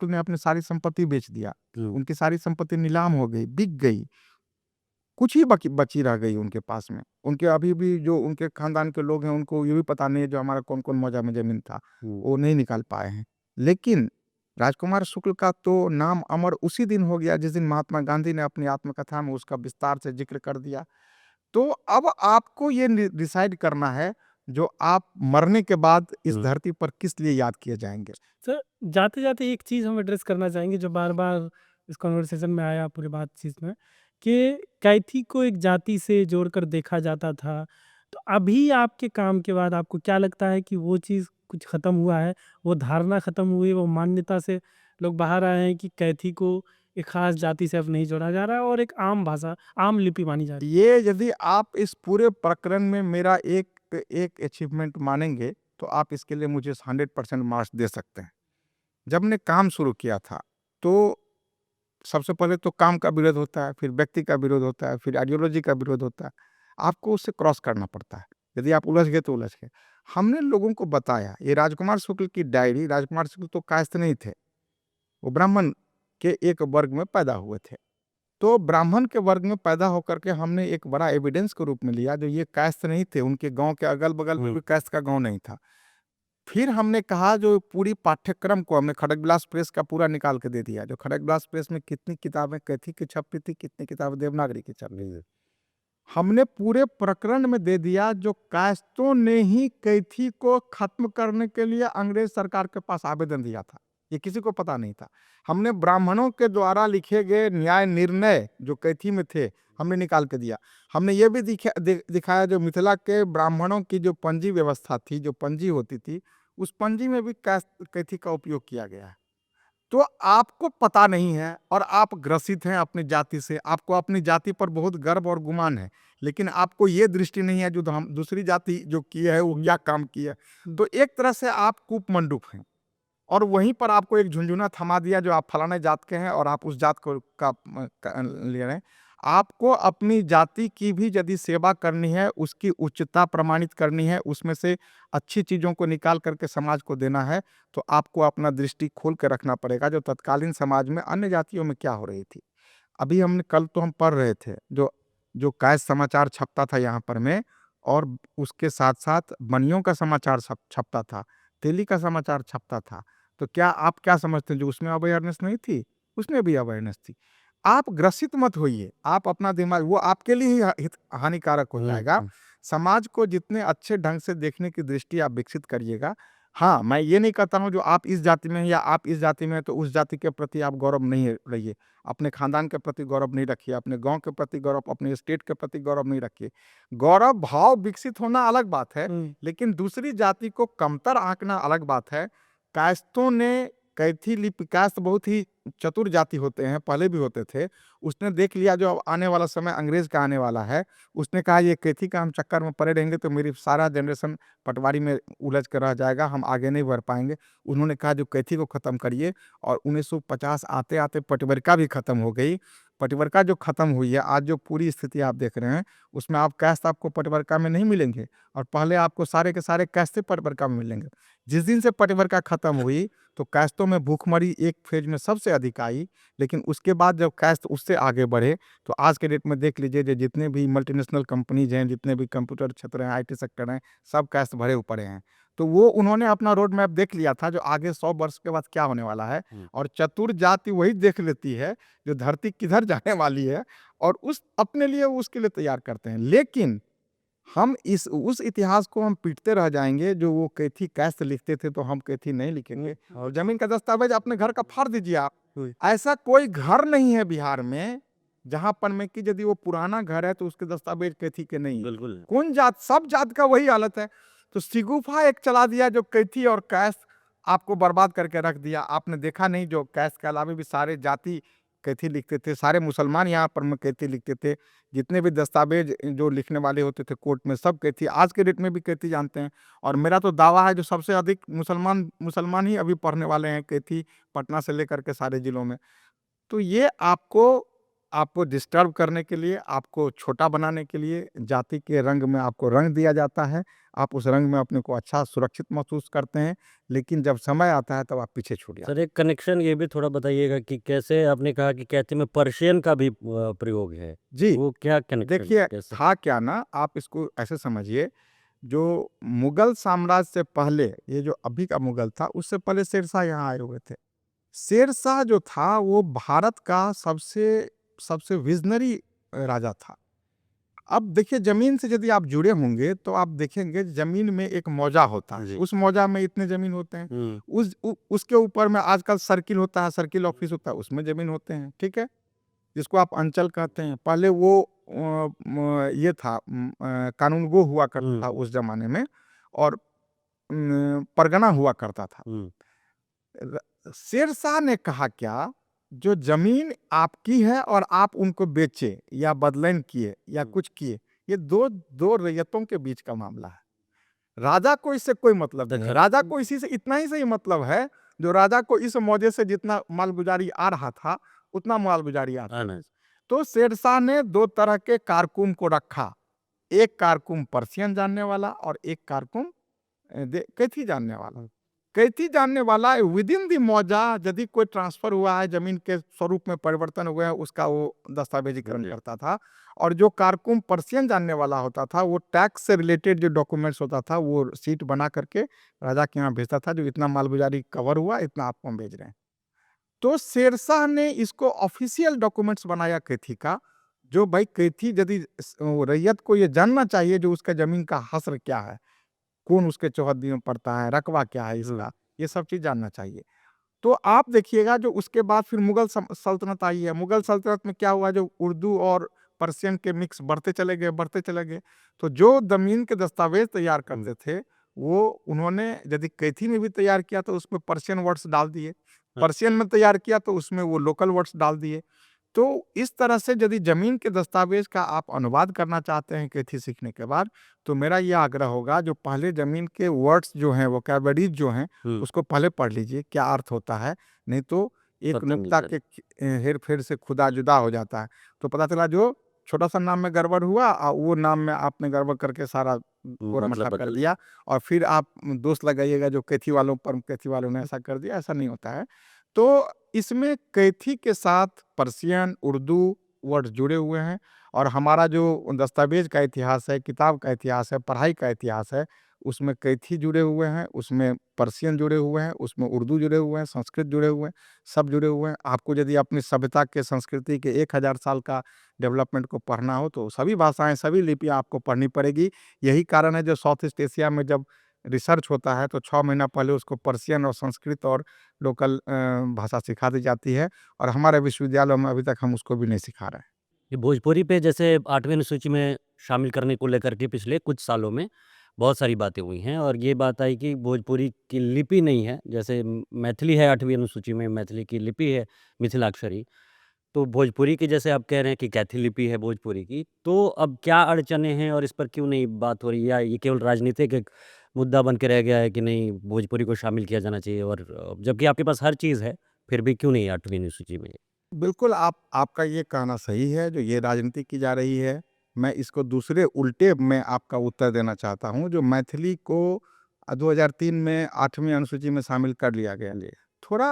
ने अपनी सारी संपत्ति बेच दिया। हुँ। उनकी सारी संपत्ति नीलाम हो गई, बिक गई। कुछ ही बची रह गई उनके पास में। उनके अभी भी जो उनके खानदान के लोग हैं, उनको ये भी पता नहीं है जो हमारा कौन-कौन मौजा में ज़मीन था, हुँ। वो नहीं निकाल पाए हैं। लेकिन राजकुमार शुक्ल का तो नाम अमर उसी दिन हो गया जिस दिन महात्मा गांधी ने अपनी आत्मकथा में उसका विस्तार से ज़िक्र कर दिया। तो अब आपको ये डिसाइड करना है जो आप मरने के बाद इस हुँ। धरती पर किस लिए याद किए जाएँगे। सर, जाते-जाते एक चीज़ हम एड्रेस करना चाहेंगे जो बार-बार इस कन्वर्सेशन में आया पूरी बातचीत में, कि कैथी को एक जाति से जोड़कर देखा जाता था। तो अभी आपके काम के बाद आपको क्या लगता है कि वो चीज़ कुछ ख़त्म हुआ है? वो धारणा ख़त्म हुई है, वो मान्यता से लोग बाहर आए हैं कि कैथी को एक ख़ास जाति से अब नहीं जोड़ा जा रहा है और एक आम भाषा, आम लिपि मानी जा रही है? ये यदि आप इस पूरे प्रकरण में मेरा एक एक अचीवमेंट मानेंगे, तो आप इसके लिए मुझे 100% मार्क्स दे सकते हैं। जब मैंने काम शुरू किया था, तो सबसे पहले तो काम का विरोध होता है, फिर व्यक्ति का विरोध होता है, फिर आइडियोलॉजी का विरोध होता है। आपको उससे क्रॉस करना पड़ता है। यदि आप उलझ गए तो उलझ गए। हमने लोगों को बताया, ये राजकुमार शुक्ल की डायरी, राजकुमार शुक्ल तो कायस्थ नहीं थे, वो ब्राह्मण के एक वर्ग में पैदा हुए थे। तो ब्राह्मण के वर्ग में पैदा होकर के हमने एक बड़ा एविडेंस के रूप में लिया, जो ये कास्ट नहीं थे, उनके गांव के अगल बगल में भी कास्ट का गांव नहीं था। फिर हमने कहा जो पूरी पाठ्यक्रम को हमने खड़गविलास प्रेस का पूरा निकाल के दे दिया, जो खड़गविलास प्रेस में कितनी किताबें कैथी की छपी थी, कितनी किताबें देवनागरी की छपी थी, हमने पूरे प्रकरण में दे दिया। जो कास्तों ने ही कैथी को खत्म करने के लिए अंग्रेज सरकार के पास आवेदन दिया था, ये किसी को पता नहीं था। हमने ब्राह्मणों के द्वारा लिखे गए न्याय निर्णय जो कैथी में थे, हमने निकाल के दिया। हमने ये भी दिखाया जो मिथिला के ब्राह्मणों की जो पंजी व्यवस्था थी, जो पंजी होती थी, उस पंजी में भी कैथी का उपयोग किया गया है। तो आपको पता नहीं है और आप ग्रसित हैं अपनी जाति से, आपको अपनी जाति पर बहुत गर्व और गुमान है, लेकिन आपको ये दृष्टि नहीं है जो हम दूसरी जाति जो की है वो क्या काम किया है। तो एक तरह से आप कूपमंडूक हैं, और वहीं पर आपको एक झुंझुना थमा दिया जो आप फलाने जात के हैं और आप उस जात को ले रहे हैं। आपको अपनी जाति की भी यदि सेवा करनी है, उसकी उच्चता प्रमाणित करनी है, उसमें से अच्छी चीज़ों को निकाल करके समाज को देना है, तो आपको अपना दृष्टि खोल के रखना पड़ेगा। जो तत्कालीन समाज में अन्य जातियों में क्या हो रही थी, अभी हमने कल तो हम पढ़ रहे थे, जो जो कायस्थ समाचार छपता था यहाँ पर में, और उसके साथ साथ बनियों का समाचार छपता था, तेली का समाचार छपता था। तो क्या आप क्या समझते हैं, जो उसमें अवेयरनेस नहीं थी, उसमें भी अवेयरनेस थी। आप ग्रसित मत होइए, आप अपना दिमाग, वो आपके लिए ही हानिकारक हो जाएगा। समाज को जितने अच्छे ढंग से देखने की दृष्टि आप विकसित करिएगा। हाँ, मैं ये नहीं कहता हूँ जो आप इस जाति में हैं या आप इस जाति में हैं तो उस जाति के प्रति आप गौरव नहीं रहिए, अपने खानदान के प्रति गौरव नहीं रखिए, अपने गांव के प्रति गौरव, अपने स्टेट के प्रति गौरव नहीं रखिए। गौरव भाव विकसित होना अलग बात है, लेकिन दूसरी जाति को कमतर आंकना अलग बात है। कायस्थों ने कैथी लिपि, कायस्थ बहुत ही चतुर जाति होते हैं, पहले भी होते थे। उसने देख लिया जो अब आने वाला समय अंग्रेज का आने वाला है, उसने कहा ये कैथी का हम चक्कर में पड़े रहेंगे तो मेरी सारा जनरेशन पटवारी में उलझ कर रह जाएगा, हम आगे नहीं बढ़ पाएंगे। उन्होंने कहा जो कैथी को ख़त्म करिए, और 1950 आते आते पटवारिका भी ख़त्म हो गई। पटवारिका जो ख़त्म हुई है, आज जो पूरी स्थिति आप देख रहे हैं, उसमें आप कायस्थ आपको पटवारिका में नहीं मिलेंगे, और पहले आपको सारे के सारे कायस्थ पटवारिका में मिलेंगे। जिस दिन से पटवारिका ख़त्म हुई तो कायस्थों में भूखमरी एक फेज में सबसे अधिक आई, लेकिन उसके बाद जब कायस्थ उससे आगे बढ़े तो आज के डेट में देख लीजिए जो जितने भी मल्टीनेशनल कंपनीज हैं, जितने भी कंप्यूटर क्षेत्र हैं, IT सेक्टर हैं, सब कायस्थ भरे पड़े हैं। तो वो उन्होंने अपना रोड मैप देख लिया था जो आगे 100 वर्ष के बाद क्या होने वाला है, और चतुर जाति वही देख लेती है जो धरती किधर जाने वाली है, और उस अपने लिए उसके लिए तैयार करते हैं। लेकिन हम उस इतिहास को हम पीटते रह जाएंगे, जो वो कैथी कायस्थ लिखते थे तो हम कैथी नहीं लिखेंगे। और जमीन का दस्तावेज अपने घर का फाड़ दीजिए आप, ऐसा कोई घर नहीं है बिहार में जहां पर में कि यदि वो पुराना घर है तो उसके दस्तावेज कैथी के नहीं। बिल्कुल। कौन जात, सब जात का वही हालत है। तो सिगुफा एक चला दिया जो कैथी और कायस्थ आपको बर्बाद करके रख दिया। आपने देखा नहीं जो कायस्थ के अलावा भी सारे जाति कैथी लिखते थे, सारे मुसलमान यहाँ पर में कैथी लिखते थे। जितने भी दस्तावेज जो लिखने वाले होते थे कोर्ट में, सब कैथी, आज के डेट में भी कैथी जानते हैं। और मेरा तो दावा है जो सबसे अधिक मुसलमान ही अभी पढ़ने वाले हैं कैथी, पटना से लेकर के सारे जिलों में। तो ये आपको डिस्टर्ब करने के लिए, आपको छोटा बनाने के लिए जाति के रंग में आपको रंग दिया जाता है। आप उस रंग में अपने को अच्छा सुरक्षित महसूस करते हैं, लेकिन जब समय आता है तब आप पीछे छूट जाते हैं। सर एक कनेक्शन ये भी थोड़ा बताइएगा कि कैसे आपने कहा कि कैथी में पर्शियन का भी प्रयोग है, जी, वो क्या कनेक्शन देखिए कैसे? था क्या ना, आप इसको ऐसे समझिए, जो मुगल साम्राज्य से पहले, ये जो अभी का मुगल था, उससे पहले शेरशाह यहाँ आए हुए थे। शेरशाह जो था वो भारत का सबसे विजनरी राजा था। अब देखिए जमीन से यदि आप जुड़े होंगे तो आप देखेंगे जमीन में एक मौजा होता है, उस मौजा में इतने जमीन होते हैं, उसके ऊपर में आजकल सर्किल होता है, सर्किल ऑफिस होता है, उसमें जमीन होते हैं, ठीक है, जिसको आप अंचल कहते हैं। पहले वो ये था कानूनगो हुआ करता था उस जमाने में, और परगना हुआ करता था। शेरशाह ने कहा क्या, जो जमीन आपकी है और आप उनको बेचे या बदलैन किए या कुछ किए, ये दो रैयतों के बीच का मामला है। राजा को इससे कोई मतलब नहीं है। राजा को इसी से इतना ही सही मतलब है, जो राजा को इस मौजे से जितना मालगुजारी आ रहा था उतना मालगुजारी आता है। तो शेरशाह ने दो तरह के कारकुन को रखा, एक कारकुन पर्शियन जानने वाला और एक कारकुन कैथी जानने वाला। कैथी जानने वाला है विद इन द मौजा यदि कोई ट्रांसफर हुआ है, जमीन के स्वरूप में परिवर्तन हुए हैं, उसका वो दस्तावेजीकरण जी। करता था। और जो कारकुन पर्शियन जानने वाला होता था, वो टैक्स से रिलेटेड जो डॉक्यूमेंट्स होता था, वो शीट बना करके राजा के यहाँ भेजता था, जो इतना मालगुजारी कवर हुआ, इतना आपको हम भेज रहे हैं। तो शेरशाह ने इसको ऑफिशियल डॉक्यूमेंट्स बनाया कैथी का, जो भाई कैथी यदि रैयत को ये जानना चाहिए जो उसका जमीन का हस्र क्या है, कौन उसके चौहद्दी में पड़ता है, रकबा क्या है इसका, ये सब चीज़ जानना चाहिए। तो आप देखिएगा जो उसके बाद फिर मुगल सल्तनत आई है। मुगल सल्तनत में क्या हुआ, जो उर्दू और पर्शियन के मिक्स बढ़ते चले गए, बढ़ते चले गए। तो जो ज़मीन के दस्तावेज तैयार करते थे, वो उन्होंने यदि कैथी में भी तैयार किया तो उसमें पर्शियन वर्ड्स डाल दिए, पर्शियन में तैयार किया तो उसमें वो लोकल वर्ड्स डाल दिए। तो इस तरह से यदि ज़मीन के दस्तावेज का आप अनुवाद करना चाहते हैं कैथी सीखने के बाद, तो मेरा ये आग्रह होगा जो पहले ज़मीन के वर्ड्स जो हैं, वोकैबुलरीज जो हैं, उसको पहले पढ़ लीजिए क्या अर्थ होता है। नहीं तो एक पता नहीं नुक्ता चल के हेर फेर से खुदा जुदा हो जाता है। तो पता चला जो छोटा सा नाम में गड़बड़ हुआ, वो नाम में आपने गड़बड़ करके सारा कोरा मतलब मतलब कर बदल दिया, और फिर आप दोष लगाइएगा जो कैथी वालों पर, कैथी वालों ने ऐसा कर दिया। ऐसा नहीं होता है। तो इसमें कैथी के साथ पर्शियन, उर्दू वर्ड जुड़े हुए हैं, और हमारा जो दस्तावेज का इतिहास है, किताब का इतिहास है, पढ़ाई का इतिहास है, उसमें कैथी जुड़े हुए हैं, उसमें पर्शियन जुड़े हुए हैं, उसमें उर्दू जुड़े हुए हैं, संस्कृत जुड़े हुए हैं, सब जुड़े हुए हैं। आपको यदि अपनी सभ्यता के, संस्कृति के 1000 साल का डेवलपमेंट को पढ़ना हो तो सभी भाषाएं, सभी लिपियां आपको पढ़नी पड़ेगी। यही कारण है जो साउथ ईस्ट एशिया में जब रिसर्च होता है तो 6 महीना पहले उसको पर्शियन और संस्कृत और लोकल भाषा सिखा दी जाती है, और हमारे विश्वविद्यालयों में अभी तक हम उसको भी नहीं सिखा रहे हैं। ये भोजपुरी पे जैसे 8वीं अनुसूची में शामिल करने को लेकर के पिछले कुछ सालों में बहुत सारी बातें हुई हैं और ये बात आई कि भोजपुरी की लिपि नहीं है। जैसे मैथिली है 8वीं अनुसूची में, मैथिली की लिपि है मिथिलाक्षरी। तो भोजपुरी की जैसे आप कह रहे हैं कि कैथी लिपि है भोजपुरी की, तो अब क्या अड़चनें हैं और इस पर क्यों नहीं बात हो रही है? या ये केवल राजनीतिक एक मुद्दा बन के रह गया है कि नहीं भोजपुरी को शामिल किया जाना चाहिए और जबकि आपके पास हर चीज़ है, फिर भी क्यों नहीं 8वीं अनुसूची में? बिल्कुल, आपका ये कहना सही है, जो ये राजनीति की जा रही है। मैं इसको दूसरे उल्टे में आपका उत्तर देना चाहता हूँ, जो मैथिली को 2003 में 8वीं अनुसूची में शामिल कर लिया गया। जी। थोड़ा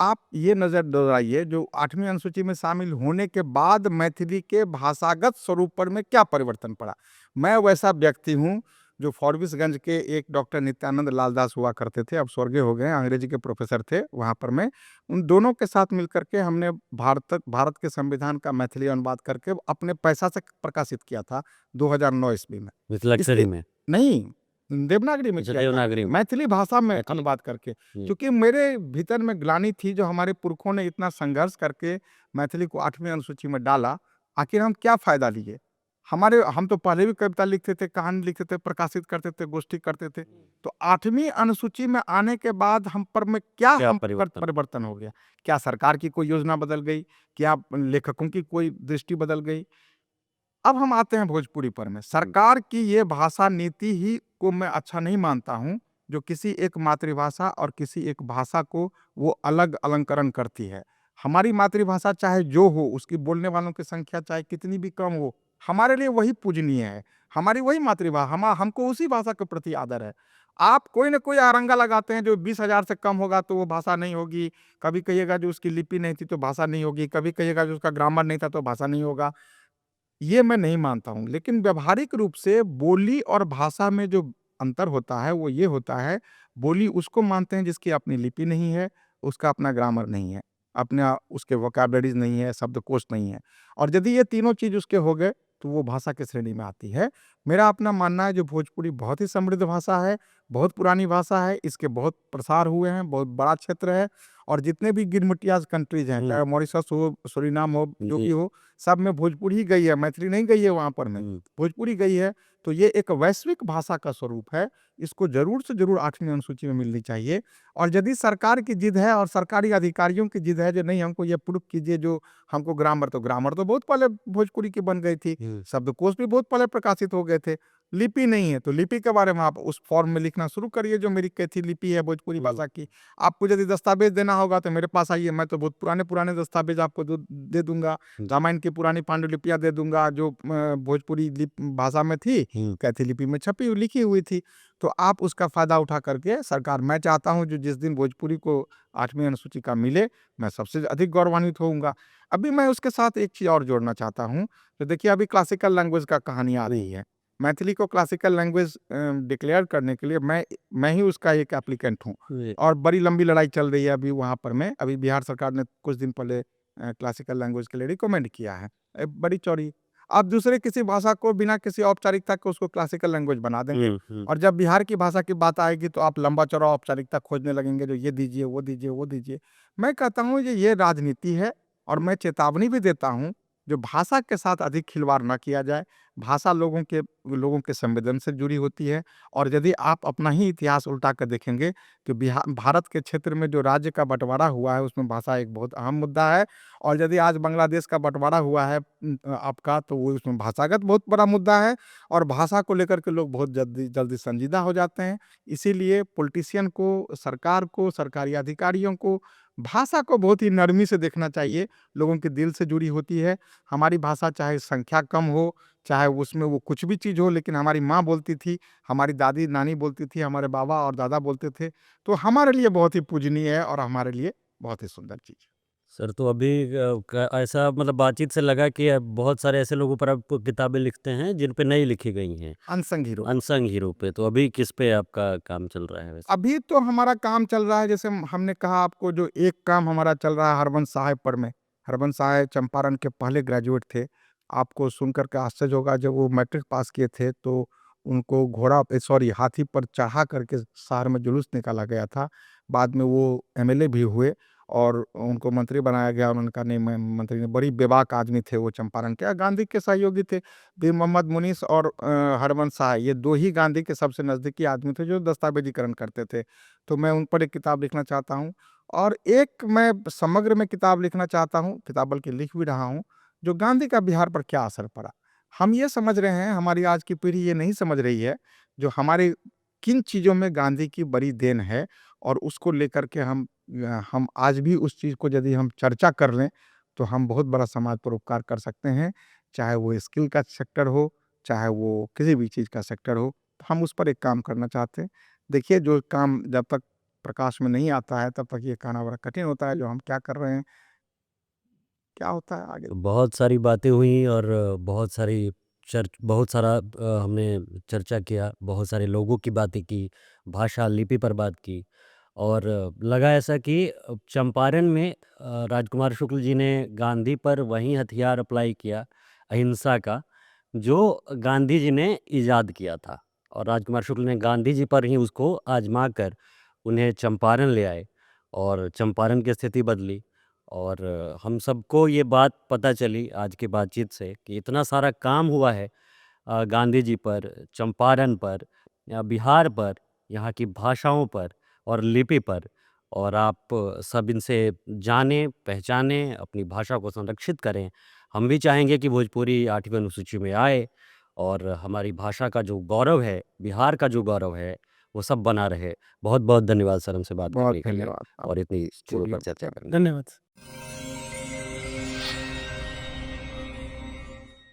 आप ये नज़र दोहराइए, जो 8वीं अनुसूची में शामिल होने के बाद मैथिली के भाषागत स्वरूप पर में क्या परिवर्तन पड़ा? मैं वैसा व्यक्ति हूँ, जो फॉरबिसगंज के एक डॉक्टर नित्यानंद लाल दास हुआ करते थे, अब स्वर्गीय हो गए हैं, अंग्रेजी के प्रोफ़ेसर थे वहाँ पर मैं। उन दोनों के साथ मिल कर के हमने भारत के संविधान का मैथिली अनुवाद करके अपने पैसा से प्रकाशित किया था 2009 ईस्वी में। मिथिलाक्षरी इसके में? नहीं, देवनागरी में अच्छा, किया था, देवनागरी में। मैथिली भाषा में अच्छा। अनुवाद करके। जी। क्योंकि मेरे भीतर में ग्लानि थी, जो हमारे पुरखों ने इतना संघर्ष करके मैथिली को 8वीं अनुसूची में डाला, आखिर हम क्या फ़ायदा लिए? हम तो पहले भी कविता लिखते थे, कहानी लिखते थे, प्रकाशित करते थे, गोष्ठी करते थे। तो 8वीं अनुसूची में आने के बाद हम पर में क्या क्या हम पर परिवर्तन? परिवर्तन हो गया? क्या सरकार की कोई योजना बदल गई? क्या लेखकों की कोई दृष्टि बदल गई? अब हम आते हैं भोजपुरी पर में। सरकार की ये भाषा नीति ही को मैं अच्छा नहीं मानता हूँ, जो किसी एक मातृभाषा और किसी एक भाषा को वो अलग अलंकरण करती है। हमारी मातृभाषा चाहे जो हो, उसकी बोलने वालों की संख्या चाहे कितनी भी कम हो, हमारे लिए वही पूजनीय है। हमारी वही मातृभाषा, हमको उसी भाषा के प्रति आदर है। आप कोई न कोई आरंगा लगाते हैं जो 20,000 से कम होगा तो वो भाषा नहीं होगी, कभी कहिएगा जो उसकी लिपि नहीं थी तो भाषा नहीं होगी, कभी कहिएगा जो उसका ग्रामर नहीं था तो भाषा नहीं होगा। ये मैं नहीं मानता हूँ, लेकिन व्यावहारिक रूप से बोली और भाषा में जो अंतर होता है वो ये होता है, बोली उसको मानते हैं जिसकी अपनी लिपि नहीं है, उसका अपना ग्रामर नहीं है, अपना उसके वोकैबुलरीज नहीं है, शब्दकोश नहीं है। और यदि ये तीनों चीज़ उसके हो गए तो वो भाषा की श्रेणी में आती है। मेरा अपना मानना है जो भोजपुरी बहुत ही समृद्ध भाषा है, बहुत पुरानी भाषा है, इसके बहुत प्रसार हुए हैं, बहुत बड़ा क्षेत्र है, और जितने भी गिरमिटियाज कंट्रीज हैं, चाहे मॉरिशस हो, सूरीनाम हो, जो जी। भी हो, सब में भोजपुरी ही गई है, मैथिली नहीं गई है वहाँ पर में, हुँ। भोजपुरी गई है। तो ये एक वैश्विक भाषा का स्वरूप है, इसको ज़रूर से ज़रूर 8वीं अनुसूची में मिलनी चाहिए। और यदि सरकार की जिद है और सरकारी अधिकारियों की जिद है जो नहीं हमको ये प्रूफ कीजिए, जो हमको ग्रामर तो बहुत पहले भोजपुरी की बन गई थी, हुँ। शब्दकोश भी बहुत पहले प्रकाशित हो गए थे। लिपि नहीं है, तो लिपि के बारे में आप उस फॉर्म में लिखना शुरू करिए जो मेरी कैथी लिपि है भोजपुरी भाषा की। आपको यदि दस्तावेज़ देना होगा तो मेरे पास आइए, मैं तो बहुत पुराने-पुराने दस्तावेज़ आपको दे दूँगा। रामायण की पुरानी पांडुलिपियाँ दे दूँगा जो भोजपुरी भाषा में थी, कैथी लिपि में छपी हुई लिखी हुई थी। तो आप उसका फ़ायदा उठा करके सरकार, मैं चाहता हूँ जो जिस दिन भोजपुरी को 8वीं अनुसूची का मिले, मैं सबसे अधिक गौरवान्वित होऊँगा। अभी मैं उसके साथ एक चीज़ और जोड़ना चाहता हूँ, तो देखिए अभी क्लासिकल लैंग्वेज का कहानी आ रही है। मैथिली को क्लासिकल लैंग्वेज डिक्लेयर करने के लिए मैं ही उसका एक एप्लीकेंट हूँ और बड़ी लंबी लड़ाई चल रही है अभी वहाँ पर में। अभी बिहार सरकार ने कुछ दिन पहले क्लासिकल लैंग्वेज के लिए रिकमेंड किया है। बड़ी चौड़ी आप दूसरे किसी भाषा को बिना किसी औपचारिकता के उसको क्लासिकल लैंग्वेज बना देंगे और जब बिहार की भाषा की बात आएगी तो आप लंबा चौड़ा औपचारिकता खोजने लगेंगे, जो ये दीजिए, वो दीजिए, वो दीजिए। मैं कहता हूँ ये राजनीति है और मैं चेतावनी भी देता हूँ, जो भाषा के साथ अधिक खिलवाड़ ना किया जाए। भाषा लोगों के संवेदन से जुड़ी होती है और यदि आप अपना ही इतिहास उल्टा कर देखेंगे तो भारत के क्षेत्र में जो राज्य का बंटवारा हुआ है उसमें भाषा एक बहुत अहम मुद्दा है और यदि आज बांग्लादेश का बंटवारा हुआ है आपका, तो वो उसमें भाषागत बहुत बड़ा मुद्दा है और भाषा को लेकर के लोग बहुत जल्दी संजीदा हो जाते हैं। इसीलिए पॉलिटिशियन को, सरकार को, सरकारी अधिकारियों को भाषा को बहुत ही नरमी से देखना चाहिए। लोगों के दिल से जुड़ी होती है। हमारी भाषा चाहे संख्या कम हो, चाहे उसमें वो कुछ भी चीज़ हो, लेकिन हमारी माँ बोलती थी, हमारी दादी नानी बोलती थी, हमारे बाबा और दादा बोलते थे, तो हमारे लिए बहुत ही पूजनीय है और हमारे लिए बहुत ही सुंदर चीज़ है। सर तो अभी ऐसा मतलब बातचीत से लगा कि बहुत सारे ऐसे लोगों पर आप किताबें लिखते हैं जिन पे नहीं लिखी गई हैं, अनसंग हीरो। अनसंग हीरो पे। तो अभी किस पे आपका काम चल रहा है वैसे? अभी तो हमारा काम चल रहा है, जैसे हमने कहा आपको, जो एक काम हमारा चल रहा है हरवंश सहाय पर में। हरवंश सहाय चंपारण के पहले ग्रेजुएट थे। आपको सुनकर के आश्चर्य होगा, जब वो मैट्रिक पास किए थे तो उनको हाथी पर चढ़ा करके शहर में जुलूस निकाला गया था। बाद में वो एमएलए भी हुए और उनको मंत्री बनाया गया और उनका नहीं, मंत्री ने, बड़ी बेबाक आदमी थे वो चंपारण के, गांधी के सहयोगी थे। पीर मोहम्मद मुनीस और हरवंश सहाय, ये दो ही गांधी के सबसे नज़दीकी आदमी थे जो दस्तावेजीकरण करते थे। तो मैं उन पर एक किताब लिखना चाहता हूँ और एक मैं समग्र में किताब लिखना चाहता हूँ, किताब बल्कि लिख भी रहा हूँ, जो गांधी का बिहार पर क्या असर पड़ा। हम ये समझ रहे हैं, हमारी आज की पीढ़ी ये नहीं समझ रही है जो हमारे किन चीज़ों में गांधी की बड़ी देन है और उसको लेकर के हम आज भी उस चीज़ को यदि हम चर्चा कर लें तो हम बहुत बड़ा समाज पर उपकार कर सकते हैं। चाहे वो स्किल का सेक्टर हो, चाहे वो किसी भी चीज़ का सेक्टर हो, तो हम उस पर एक काम करना चाहते हैं। देखिए, जो काम जब तक प्रकाश में नहीं आता है तब तक ये कहना बड़ा कठिन होता है जो हम क्या कर रहे हैं, क्या होता है आगे। तो बहुत सारी बातें हुई और बहुत सारा हमने चर्चा किया, बहुत सारे लोगों की बातें की, भाषा लिपि पर बात की और लगा ऐसा कि चंपारण में राजकुमार शुक्ल जी ने गांधी पर वही हथियार अप्लाई किया, अहिंसा का, जो गांधी जी ने ईजाद किया था और राजकुमार शुक्ल ने गांधी जी पर ही उसको आजमा कर उन्हें चंपारण ले आए और चंपारण की स्थिति बदली। और हम सबको ये बात पता चली आज की बातचीत से कि इतना सारा काम हुआ है गांधी जी पर, चंपारण पर, या बिहार पर, यहाँ की भाषाओं पर और लिपि पर। और आप सब इनसे जानें, पहचानें, अपनी भाषा को संरक्षित करें। हम भी चाहेंगे कि भोजपुरी 8वीं अनुसूची में आए और हमारी भाषा का जो गौरव है, बिहार का जो गौरव है, वो सब बना रहे। बहुत बहुत धन्यवाद सर हमसे बात बहुत करने के लिए धन्यवाद। और इतनी चीज़ों पूरी पर चर्चा करने। धन्यवाद।